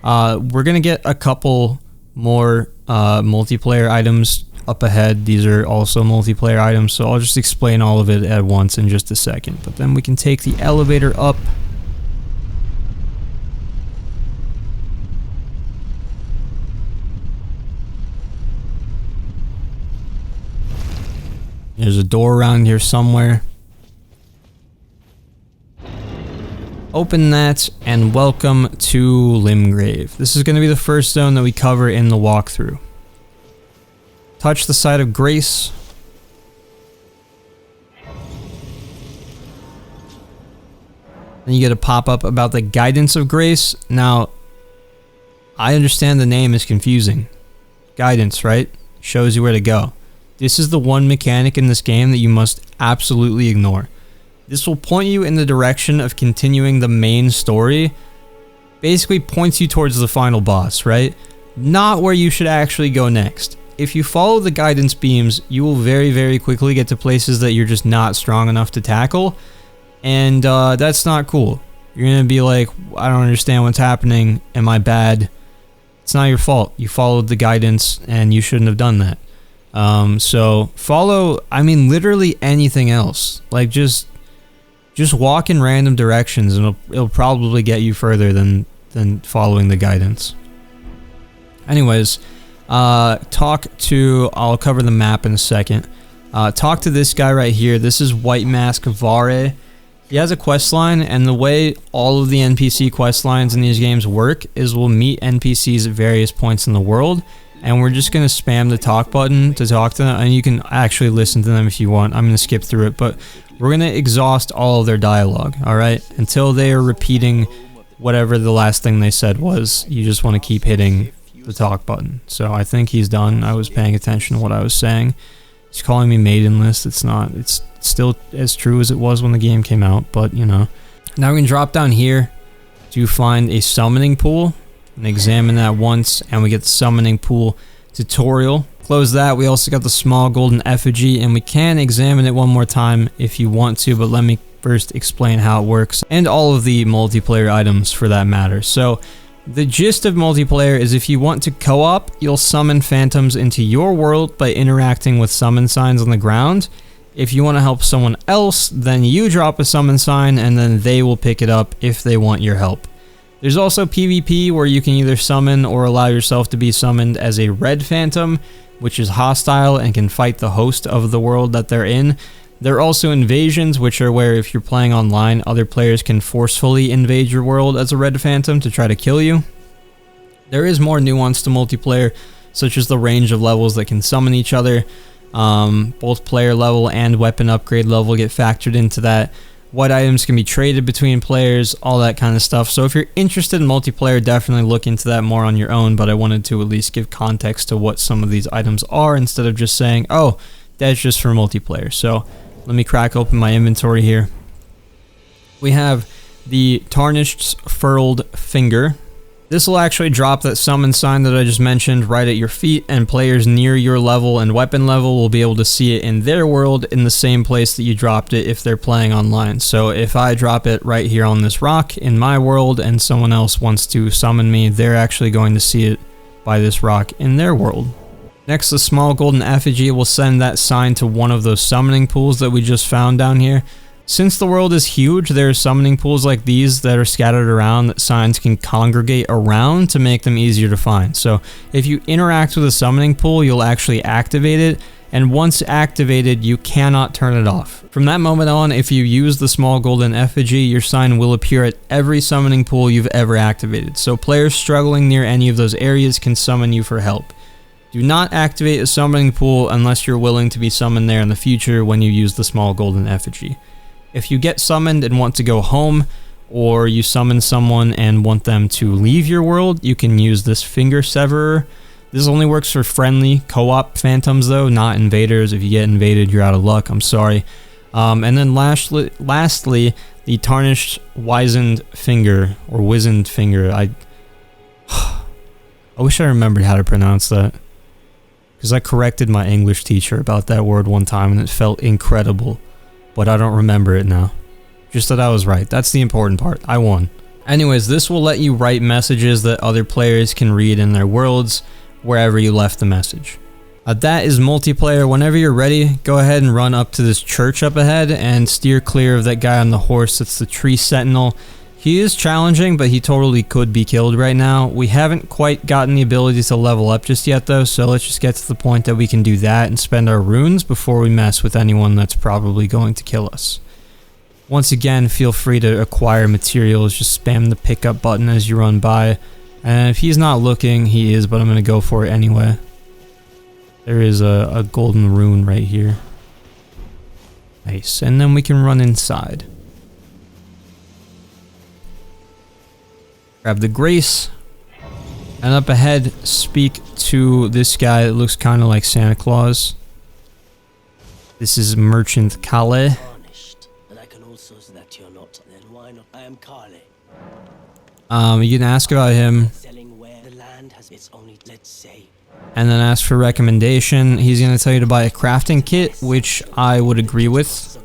[SPEAKER 1] We're going to get a couple more multiplayer items up ahead. These are also multiplayer items, so I'll just explain all of it at once in just a second. But then we can take the elevator up. There's a door around here somewhere. Open that, and welcome to Limgrave. This is going to be the first zone that we cover in the walkthrough. Touch the site of grace. Then you get a pop-up about the guidance of grace. Now, I understand the name is confusing. Guidance, right? Shows you where to go. This is the one mechanic in this game that you must absolutely ignore. This will point you in the direction of continuing the main story. Basically points you towards the final boss, right? Not where you should actually go next. If you follow the guidance beams, you will very, very quickly get to places that you're just not strong enough to tackle. And that's not cool. You're going to be like, I don't understand what's happening. Am I bad? It's not your fault. You followed the guidance and you shouldn't have done that. So follow, I mean, literally anything else. Like just walk in random directions and it'll probably get you further than following the guidance. Anyways, I'll cover the map in a second. Talk to this guy right here. This is White Mask Vare. He has a quest line, and the way all of the NPC quest lines in these games work is we'll meet NPCs at various points in the world, and we're just going to spam the talk button to talk to them, and you can actually listen to them if you want. I'm going to skip through it, but we're going to exhaust all of their dialogue, alright? Until they are repeating whatever the last thing they said was. You just want to keep hitting the talk button. So I think he's done. I was paying attention to what I was saying. He's calling me maidenless. It's still as true as it was when the game came out, but you know. Now we can drop down here to find a summoning pool and examine that once, and we get the summoning pool tutorial. Close that. We also got the small golden effigy, and we can examine it one more time if you want to, but let me first explain how it works, and all of the multiplayer items for that matter. So the gist of multiplayer is if you want to co-op, you'll summon phantoms into your world by interacting with summon signs on the ground. If you want to help someone else, then you drop a summon sign and then they will pick it up if they want your help. There's also PvP where you can either summon or allow yourself to be summoned as a red phantom, which is hostile and can fight the host of the world that they're in. There are also invasions, which are where if you're playing online, other players can forcefully invade your world as a red phantom to try to kill you. There is more nuance to multiplayer, such as the range of levels that can summon each other. Both player level and weapon upgrade level get factored into that. What items can be traded between players, all that kind of stuff. So if you're interested in multiplayer, definitely look into that more on your own, but I wanted to at least give context to what some of these items are instead of just saying, oh, that's just for multiplayer. So let me crack open my inventory here. We have the Tarnished Furled Finger. This will actually drop that summon sign that I just mentioned right at your feet, and players near your level and weapon level will be able to see it in their world in the same place that you dropped it if they're playing online. So if I drop it right here on this rock in my world and someone else wants to summon me, they're actually going to see it by this rock in their world. Next, the small golden effigy will send that sign to one of those summoning pools that we just found down here. Since the world is huge, there are summoning pools like these that are scattered around that signs can congregate around to make them easier to find. So if you interact with a summoning pool, you'll actually activate it, and once activated, you cannot turn it off. From that moment on, if you use the small golden effigy, your sign will appear at every summoning pool you've ever activated. So players struggling near any of those areas can summon you for help. Do not activate a summoning pool unless you're willing to be summoned there in the future when you use the small golden effigy. If you get summoned and want to go home, or you summon someone and want them to leave your world, you can use this finger severer. This only works for friendly co-op phantoms though, not invaders. If you get invaded, you're out of luck, I'm sorry. And then lastly, the Tarnished Wizened Finger, or Wizened Finger. I wish I remembered how to pronounce that, because I corrected my English teacher about that word one time and it felt incredible. But I don't remember it now. Just that I was right. That's the important part. I won. Anyways, this will let you write messages that other players can read in their worlds wherever you left the message. That is multiplayer. Whenever you're ready, go ahead and run up to this church up ahead and steer clear of that guy on the horse. That's the tree sentinel. He is challenging, but he totally could be killed right now. We haven't quite gotten the ability to level up just yet though, so let's just get to the point that we can do that and spend our runes before we mess with anyone that's probably going to kill us. Once again, feel free to acquire materials, just spam the pickup button as you run by. And if he's not looking, he is, but I'm going to go for it anyway. There is a golden rune right here. Nice, and then we can run inside. Grab the grace, and up ahead, speak to this guy that looks kind of like Santa Claus. This is Merchant Kale. You can ask about him, and then ask for recommendation. He's going to tell you to buy a crafting kit, which I would agree with.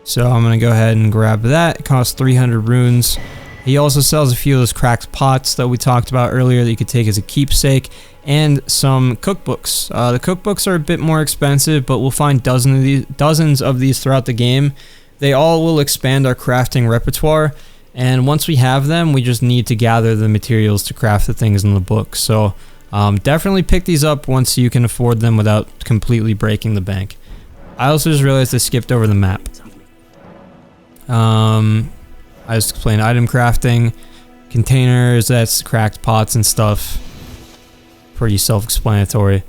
[SPEAKER 1] So I'm going to go ahead and grab that. It costs 300 runes. He also sells a few of those cracked pots that we talked about earlier that you could take as a keepsake, and some cookbooks. The cookbooks are a bit more expensive, but we'll find dozens of these throughout the game. They all will expand our crafting repertoire, and once we have them, we just need to gather the materials to craft the things in the book. So definitely pick these up once you can afford them without completely breaking the bank. I also just realized I skipped over the map. I just explained item crafting, containers, that's cracked pots and stuff. Pretty self-explanatory.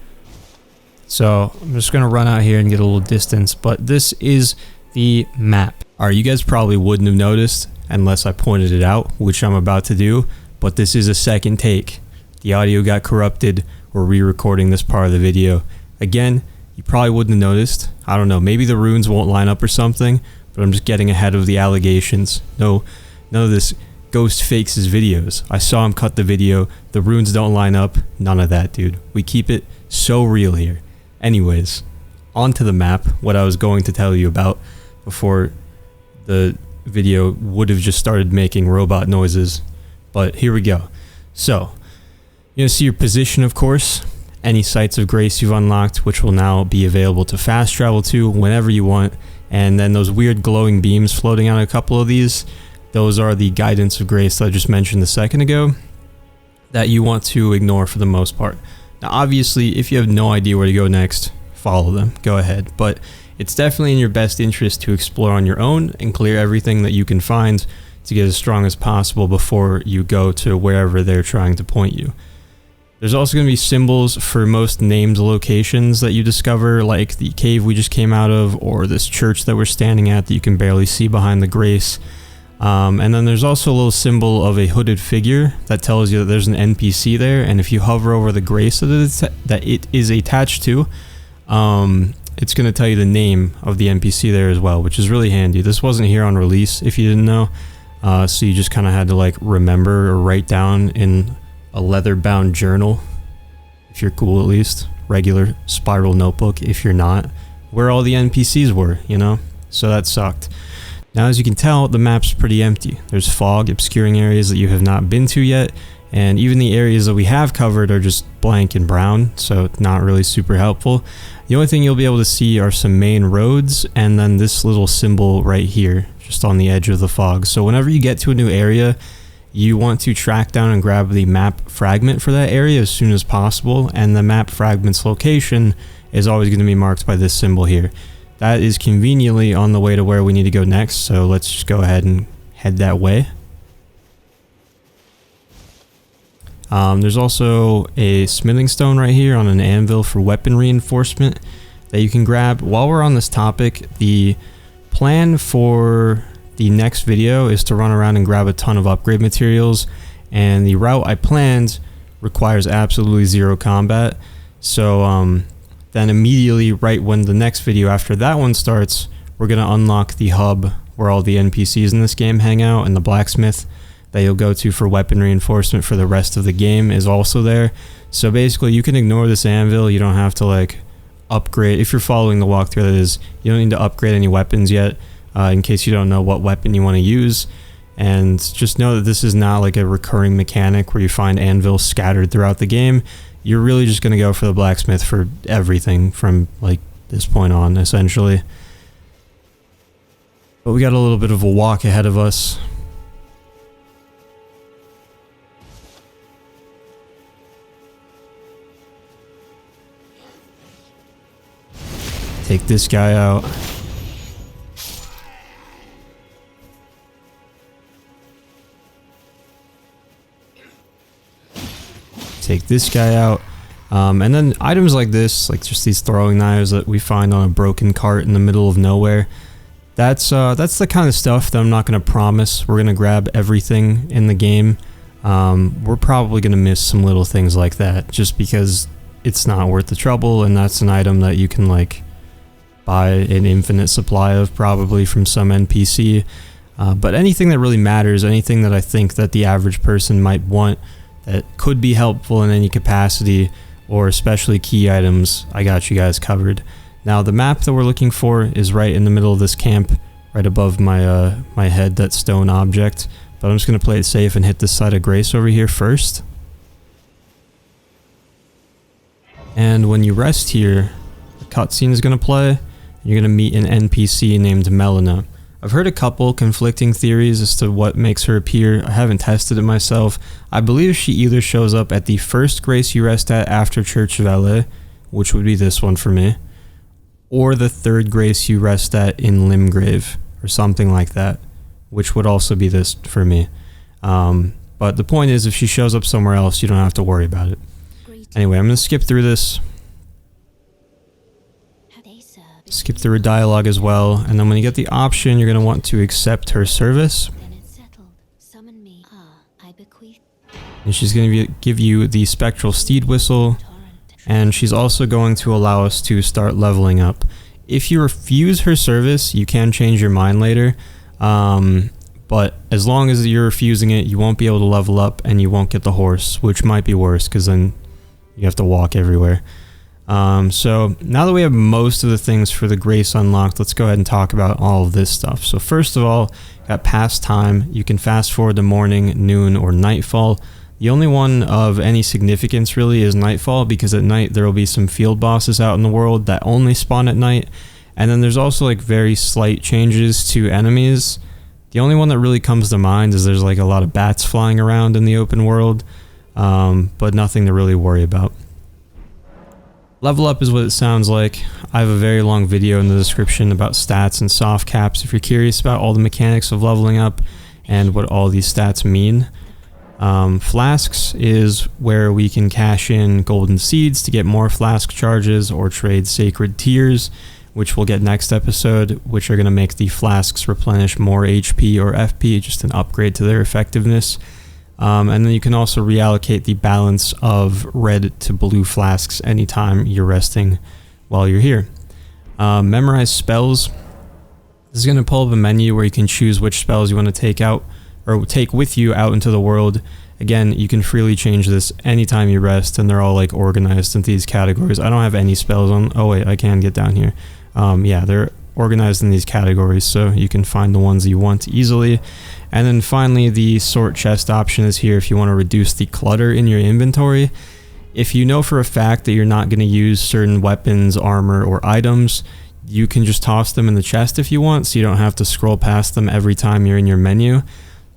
[SPEAKER 1] So I'm just gonna run out here and get a little distance, but this is the map. Alright, you guys probably wouldn't have noticed unless I pointed it out, which I'm about to do, but this is a second take. The audio got corrupted. We're re-recording this part of the video. Again, you probably wouldn't have noticed. I don't know, maybe the runes won't line up or something, but I'm just getting ahead of the allegations. No, none of this ghost fakes his videos. I saw him cut the video. The runes don't line up. None of that, dude. We keep it so real here. Anyways, onto the map, what I was going to tell you about before the video would have just started making robot noises. But here we go. So, you're going to see your position, of course. Any sites of grace you've unlocked, which will now be available to fast travel to whenever you want. And then those weird glowing beams floating on a couple of these, those are the guidance of grace that I just mentioned a second ago that you want to ignore for the most part. Now obviously, if you have no idea where to go next, follow them, go ahead. But it's definitely in your best interest to explore on your own and clear everything that you can find to get as strong as possible before you go to wherever they're trying to point you. There's also going to be symbols for most named locations that you discover, like the cave we just came out of, or this church that we're standing at that you can barely see behind the grace. And then there's also a little symbol of a hooded figure that tells you that there's an NPC there, and if you hover over the grace that it is attached to, it's going to tell you the name of the NPC there as well, which is really handy. This wasn't here on release, if you didn't know, so you just kind of had to like remember or write down in a leather-bound journal, if you're cool at least, regular spiral notebook if you're not, where all the NPCs were, you know? So that sucked. Now, as you can tell, the map's pretty empty. There's fog obscuring areas that you have not been to yet, and even the areas that we have covered are just blank and brown, so not really super helpful. The only thing you'll be able to see are some main roads, and then this little symbol right here, just on the edge of the fog. So whenever you get to a new area, you want to track down and grab the map fragment for that area as soon as possible, and the map fragment's location is always going to be marked by this symbol here. That is conveniently on the way to where we need to go next, so let's just go ahead and head that way. There's also a smithing stone right here on an anvil for weapon reinforcement that you can grab. While we're on this topic, the plan for the next video is to run around and grab a ton of upgrade materials, and the route I planned requires absolutely zero combat. So then immediately right when the next video after that one starts, we're going to unlock the hub where all the NPCs in this game hang out, and the blacksmith that you'll go to for weapon reinforcement for the rest of the game is also there. So basically you can ignore this anvil. You don't have to like upgrade. If you're following the walkthrough, that is, you don't need to upgrade any weapons yet. In case you don't know what weapon you want to use, and just know that this is not like a recurring mechanic where you find anvils scattered throughout the game. You're really just going to go for the blacksmith for everything from like this point on, essentially. But we got a little bit of a walk ahead of us. Take this guy out. Take this guy out, and then items like this, like just these throwing knives that we find on a broken cart in the middle of nowhere, that's the kind of stuff that I'm not going to promise we're going to grab everything in the game. We're probably going to miss some little things like that just because it's not worth the trouble, and that's an item that you can like buy an infinite supply of probably from some NPC. But anything that really matters, anything that I think that the average person might want that could be helpful in any capacity, or especially key items, I got you guys covered. Now the map that we're looking for is right in the middle of this camp, right above my my head, that stone object. But I'm just going to play it safe and hit this side of grace over here first. And when you rest here, the cutscene is going to play. You're going to meet an NPC named Melina. I've heard a couple conflicting theories as to what makes her appear. I haven't tested it myself. I believe she either shows up at the first grace you rest at after Church of Elden, which would be this one for me, or the third grace you rest at in Limgrave, or something like that, which would also be this for me. But the point is, if she shows up somewhere else, you don't have to worry about it. Anyway, I'm going to skip through this. Skip through a dialogue as well, and then when you get the option, you're going to want to accept her service. And she's going to give you the spectral steed whistle, and she's also going to allow us to start leveling up. If you refuse her service, you can change your mind later, but as long as you're refusing it, you won't be able to level up, and you won't get the horse, which might be worse because then you have to walk everywhere. So now that we have most of the things for the grace unlocked, let's go ahead and talk about all of this stuff. So first of all, got past time. You can fast forward to morning, noon, or nightfall. The only one of any significance really is nightfall, because at night there will be some field bosses out in the world that only spawn at night. And then there's also like very slight changes to enemies. The only one that really comes to mind is there's like a lot of bats flying around in the open world, but nothing to really worry about. Level up is what it sounds like. I have a very long video in the description about stats and soft caps if you're curious about all the mechanics of leveling up and what all these stats mean. Flasks is where we can cash in golden seeds to get more flask charges or trade sacred tears, which we'll get next episode, which are going to make the flasks replenish more HP or FP, just an upgrade to their effectiveness. And then you can also reallocate the balance of red to blue flasks anytime you're resting while you're here. Memorize spells. This is going to pull up a menu where you can choose which spells you want to take out or take with you out into the world. Again, you can freely change this anytime you rest, and they're all like organized into these categories. I don't have any spells on. Oh wait, I can get down here. Yeah, they're organized in these categories, so you can find the ones you want easily. And then finally, the sort chest option is here if you want to reduce the clutter in your inventory. If you know for a fact that you're not going to use certain weapons, armor, or items, you can just toss them in the chest if you want, so you don't have to scroll past them every time you're in your menu.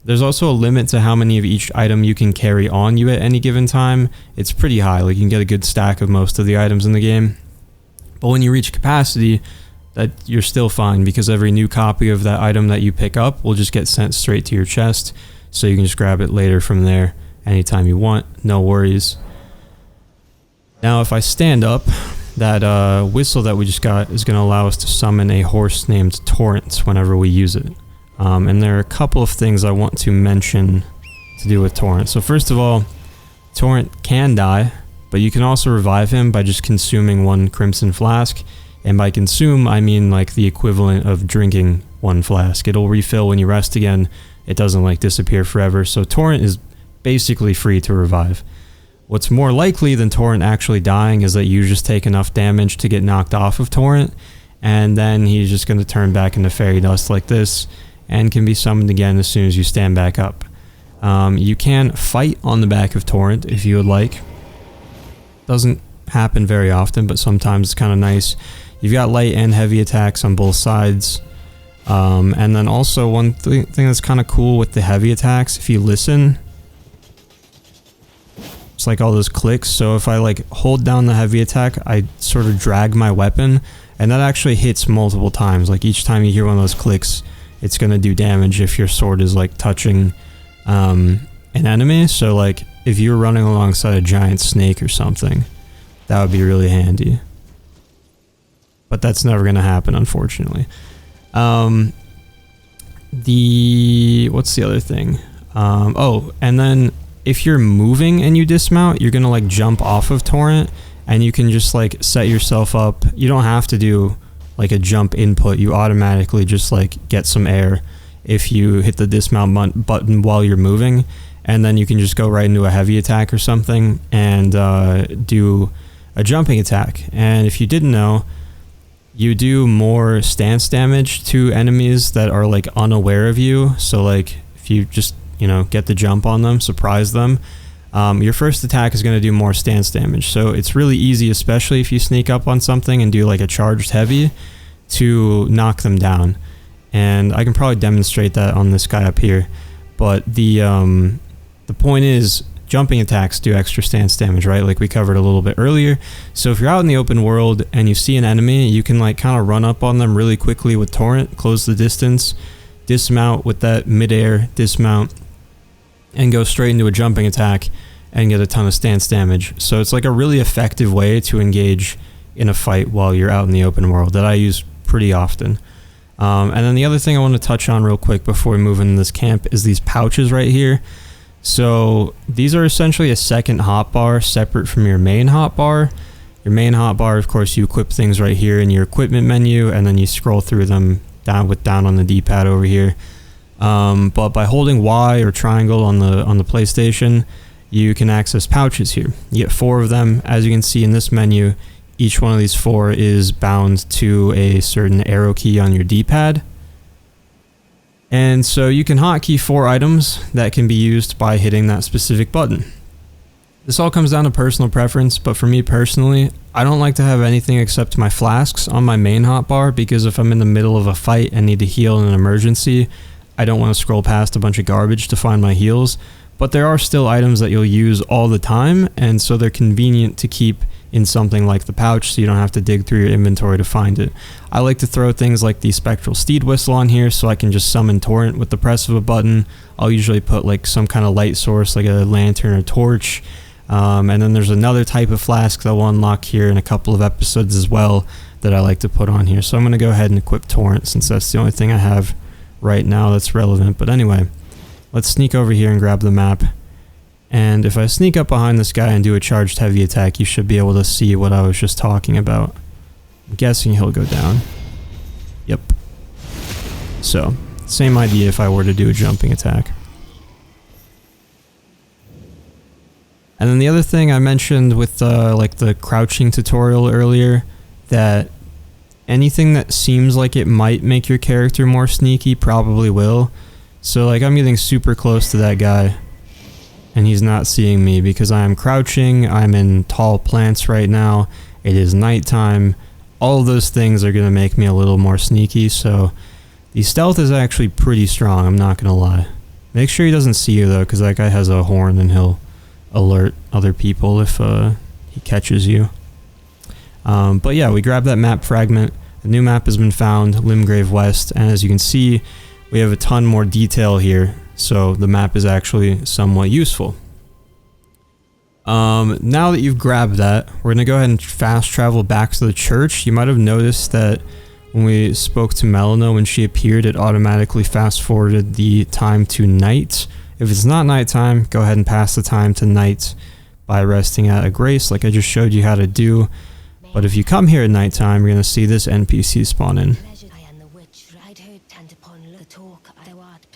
[SPEAKER 1] There's also a limit to how many of each item you can carry on you at any given time. It's pretty high, like you can get a good stack of most of the items in the game. But when you reach capacity, that you're still fine, because every new copy of that item that you pick up will just get sent straight to your chest, so you can just grab it later from there anytime you want, no worries. Now if I stand up, that whistle that we just got is going to allow us to summon a horse named Torrent whenever we use it. And there are a couple of things I want to mention to do with Torrent. So first of all, Torrent can die, but you can also revive him by just consuming one crimson flask. And by consume, I mean like the equivalent of drinking one flask. It'll refill when you rest again. It doesn't like disappear forever. So Torrent is basically free to revive. What's more likely than Torrent actually dying is that you just take enough damage to get knocked off of Torrent, and then he's just going to turn back into fairy dust like this, and can be summoned again as soon as you stand back up. You can fight on the back of Torrent if you would like. Doesn't happen very often, but sometimes it's kind of nice. You've got light and heavy attacks on both sides. And then also one thing that's kind of cool with the heavy attacks, if you listen, it's like all those clicks. So if I like hold down the heavy attack, I sort of drag my weapon, and that actually hits multiple times. Like each time you hear one of those clicks, it's going to do damage if your sword is like touching an enemy. So like if you're running alongside a giant snake or something, that would be really handy. But that's never going to happen, unfortunately. What's the other thing? Oh, and then if you're moving and you dismount, you're going to like jump off of Torrent, and you can just like set yourself up. You don't have to do like a jump input. You automatically just like get some air if you hit the dismount button while you're moving, and then you can just go right into a heavy attack or something and do a jumping attack. And if you didn't know, you do more stance damage to enemies that are like unaware of you. So like if you just, you know, get the jump on them, surprise them, your first attack is going to do more stance damage. So it's really easy, especially if you sneak up on something and do like a charged heavy, to knock them down. And I can probably demonstrate that on this guy up here. But the point is, jumping attacks do extra stance damage, right? Like we covered a little bit earlier. So if you're out in the open world and you see an enemy, you can like kind of run up on them really quickly with Torrent, close the distance, dismount with that midair dismount, and go straight into a jumping attack and get a ton of stance damage. So it's like a really effective way to engage in a fight while you're out in the open world that I use pretty often. And then the other thing I want to touch on real quick before we move into this camp is these pouches right here. So these are essentially a second hotbar separate from your main hotbar. Your main hotbar, of course, you equip things right here in your equipment menu, and then you scroll through them down on the D-pad over here. But by holding Y or triangle on the PlayStation, you can access pouches here. You get 4 of them. As you can see in this menu, each one of these 4 is bound to a certain arrow key on your D-pad. And so you can hotkey 4 items that can be used by hitting that specific button. This all comes down to personal preference, but for me personally, I don't like to have anything except my flasks on my main hotbar, because if I'm in the middle of a fight and need to heal in an emergency, I don't want to scroll past a bunch of garbage to find my heals. But there are still items that you'll use all the time, and so they're convenient to keep in something like the pouch, so you don't have to dig through your inventory to find it. I like to throw things like the Spectral Steed Whistle on here so I can just summon Torrent with the press of a button. I'll usually put like some kind of light source like a lantern or torch. And then there's another type of flask that we'll unlock here in a couple of episodes as well that I like to put on here. So I'm going to go ahead and equip Torrent since that's the only thing I have right now that's relevant. But anyway, let's sneak over here and grab the map. And if I sneak up behind this guy and do a charged heavy attack, you should be able to see what I was just talking about. I'm guessing he'll go down. Yep. So, same idea if I were to do a jumping attack. And then the other thing I mentioned with like the crouching tutorial earlier, that anything that seems like it might make your character more sneaky probably will. So like I'm getting super close to that guy and he's not seeing me because I am crouching, I'm in tall plants right now, it is nighttime. All of those things are going to make me a little more sneaky, so the stealth is actually pretty strong, I'm not going to lie. Make sure he doesn't see you though, because that guy has a horn and he'll alert other people if he catches you. But yeah, we grabbed that map fragment. A new map has been found, Limgrave West, and as you can see, we have a ton more detail here, so the map is actually somewhat useful. Now that you've grabbed that, we're going to go ahead and fast travel back to the church. You might have noticed that when we spoke to Melina, when she appeared, it automatically fast forwarded the time to night. If it's not nighttime, go ahead and pass the time to night by resting at a grace like I just showed you how to do. But if you come here at nighttime, you're going to see this NPC spawn in.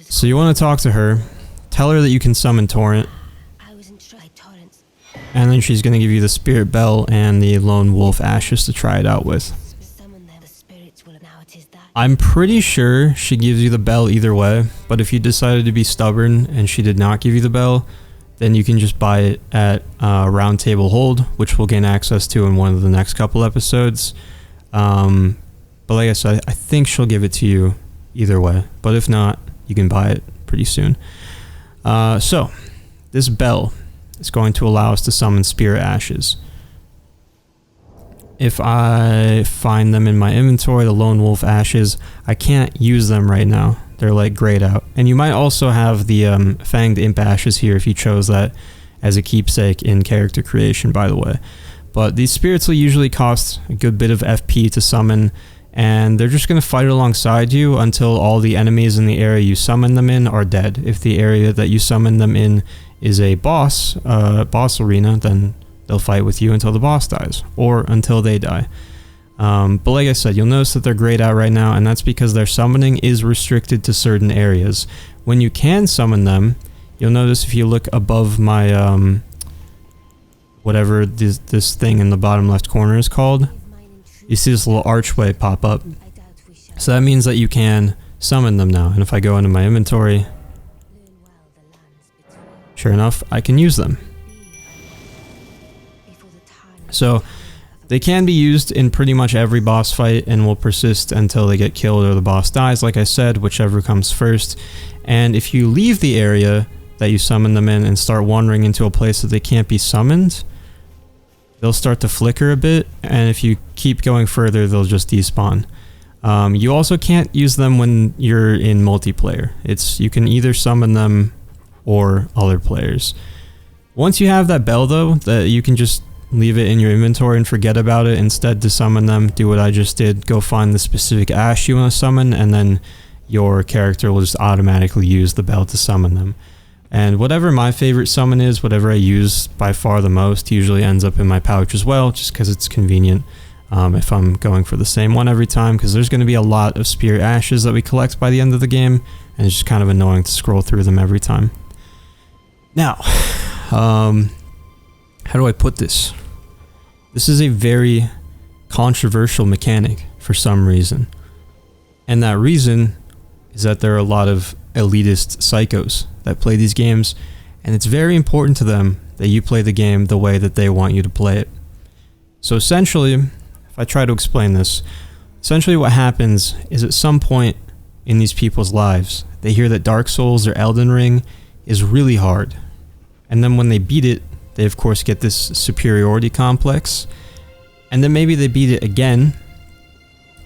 [SPEAKER 1] So you want to talk to her, tell her that you can summon Torrent, and then she's going to give you the Spirit Bell and the Lone Wolf Ashes to try it out with. I'm pretty sure she gives you the bell either way, but if you decided to be stubborn and she did not give you the bell, then you can just buy it at Round Table Hold, which we'll gain access to in one of the next couple episodes. But like I said, I think she'll give it to you either way, but if not, you can buy it pretty soon. So, this bell is going to allow us to summon Spirit Ashes. If I find them in my inventory, the Lone Wolf Ashes, I can't use them right now. They're like grayed out. And you might also have the Fanged Imp Ashes here if you chose that as a keepsake in character creation, by the way. But these spirits will usually cost a good bit of FP to summon, and they're just going to fight alongside you until all the enemies in the area you summon them in are dead. If the area that you summon them in is a boss arena, then they'll fight with you until the boss dies, or until they die. But like I said, you'll notice that they're grayed out right now, and that's because their summoning is restricted to certain areas. When you can summon them, you'll notice if you look above my, whatever this thing in the bottom left corner is called, you see this little archway pop up. So that means that you can summon them now, and if I go into my inventory, sure enough, I can use them. So they can be used in pretty much every boss fight and will persist until they get killed or the boss dies, like I said, whichever comes first. And if you leave the area that you summon them in and start wandering into a place that they can't be summoned, they'll start to flicker a bit, and if you keep going further, they'll just despawn. You also can't use them when you're in multiplayer. You can either summon them or other players. Once you have that bell though, that you can just leave it in your inventory and forget about it. Instead, to summon them, do what I just did. Go find the specific ash you want to summon, and then your character will just automatically use the bell to summon them. And whatever my favorite summon is, whatever I use by far the most, usually ends up in my pouch as well, just because it's convenient if I'm going for the same one every time, because there's going to be a lot of Spirit Ashes that we collect by the end of the game, and it's just kind of annoying to scroll through them every time. Now, how do I put this? This is a very controversial mechanic for some reason. And that reason is that there are a lot of elitist psychos that play these games, and it's very important to them that you play the game the way that they want you to play it. So essentially, if I try to explain this, essentially what happens is at some point in these people's lives, they hear that Dark Souls or Elden Ring is really hard. And then when they beat it, they of course get this superiority complex, And then maybe they beat it again,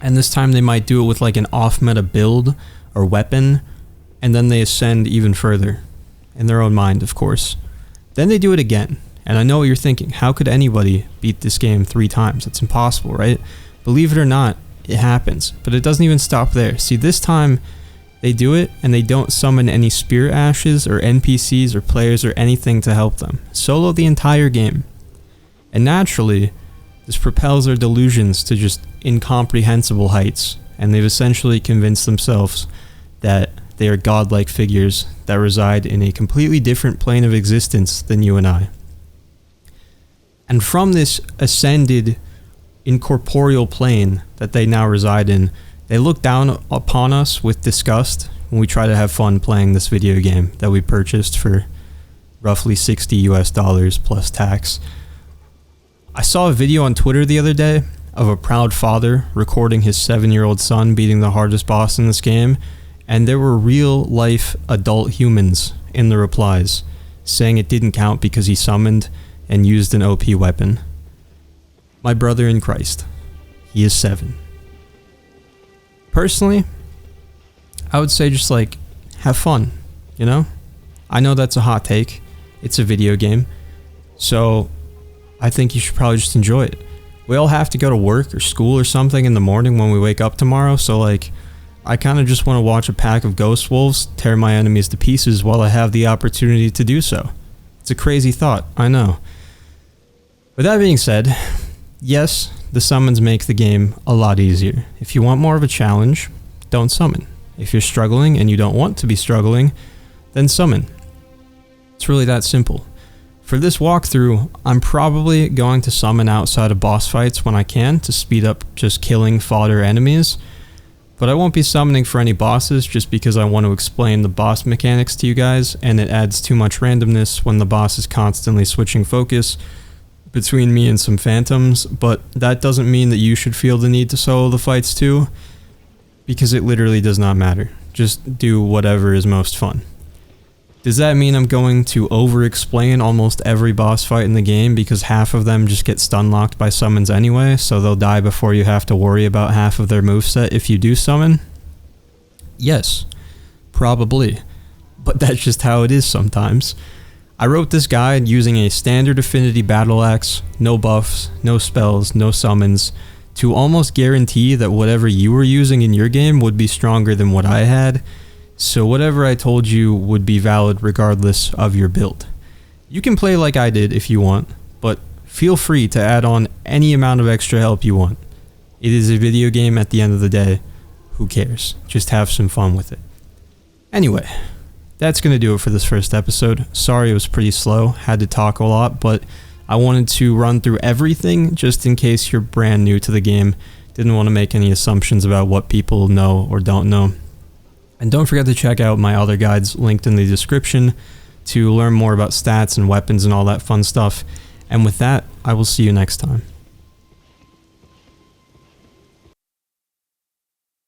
[SPEAKER 1] and this time they might do it with like an off-meta build or weapon, and then they ascend even further, in their own mind, of course. Then they do it again, and I know what you're thinking. How could anybody beat this game 3 times? It's impossible, right? Believe it or not, it happens, but it doesn't even stop there. See, this time they do it, and they don't summon any spirit ashes or NPCs or players or anything to help them. Solo the entire game. And naturally, this propels their delusions to just incomprehensible heights, and they've essentially convinced themselves that they are godlike figures that reside in a completely different plane of existence than you and I. And from this ascended, incorporeal plane that they now reside in, they look down upon us with disgust when we try to have fun playing this video game that we purchased for roughly $60 plus tax. I saw a video on Twitter the other day of a proud father recording his 7-year-old son beating the hardest boss in this game, and there were real life adult humans in the replies saying it didn't count because he summoned and used an OP weapon. My brother in Christ, he is 7. Personally, I would say just like have fun, you know? I know that's a hot take. It's a video game. So I think you should probably just enjoy it. We all have to go to work or school or something in the morning when we wake up tomorrow, so like, I kind of just want to watch a pack of ghost wolves tear my enemies to pieces while I have the opportunity to do so. It's a crazy thought, I know. With that being said, yes, the summons make the game a lot easier. If you want more of a challenge, don't summon. If you're struggling and you don't want to be struggling, then summon. It's really that simple. For this walkthrough, I'm probably going to summon outside of boss fights when I can to speed up just killing fodder enemies, but I won't be summoning for any bosses just because I want to explain the boss mechanics to you guys, and it adds too much randomness when the boss is constantly switching focus between me and some phantoms, but that doesn't mean that you should feel the need to solo the fights too, because it literally does not matter. Just do whatever is most fun. Does that mean I'm going to over-explain almost every boss fight in the game because half of them just get stun-locked by summons anyway, so they'll die before you have to worry about half of their moveset if you do summon? Yes, probably. But that's just how it is sometimes. I wrote this guide using a standard affinity battle axe, no buffs, no spells, no summons, to almost guarantee that whatever you were using in your game would be stronger than what I had, so whatever I told you would be valid regardless of your build. You can play like I did if you want, but feel free to add on any amount of extra help you want. It is a video game at the end of the day. Who cares? Just have some fun with it. Anyway, that's going to do it for this first episode. Sorry it was pretty slow, had to talk a lot, but I wanted to run through everything just in case you're brand new to the game. Didn't want to make any assumptions about what people know or don't know. And don't forget to check out my other guides linked in the description to learn more about stats and weapons and all that fun stuff. And with that, I will see you next time.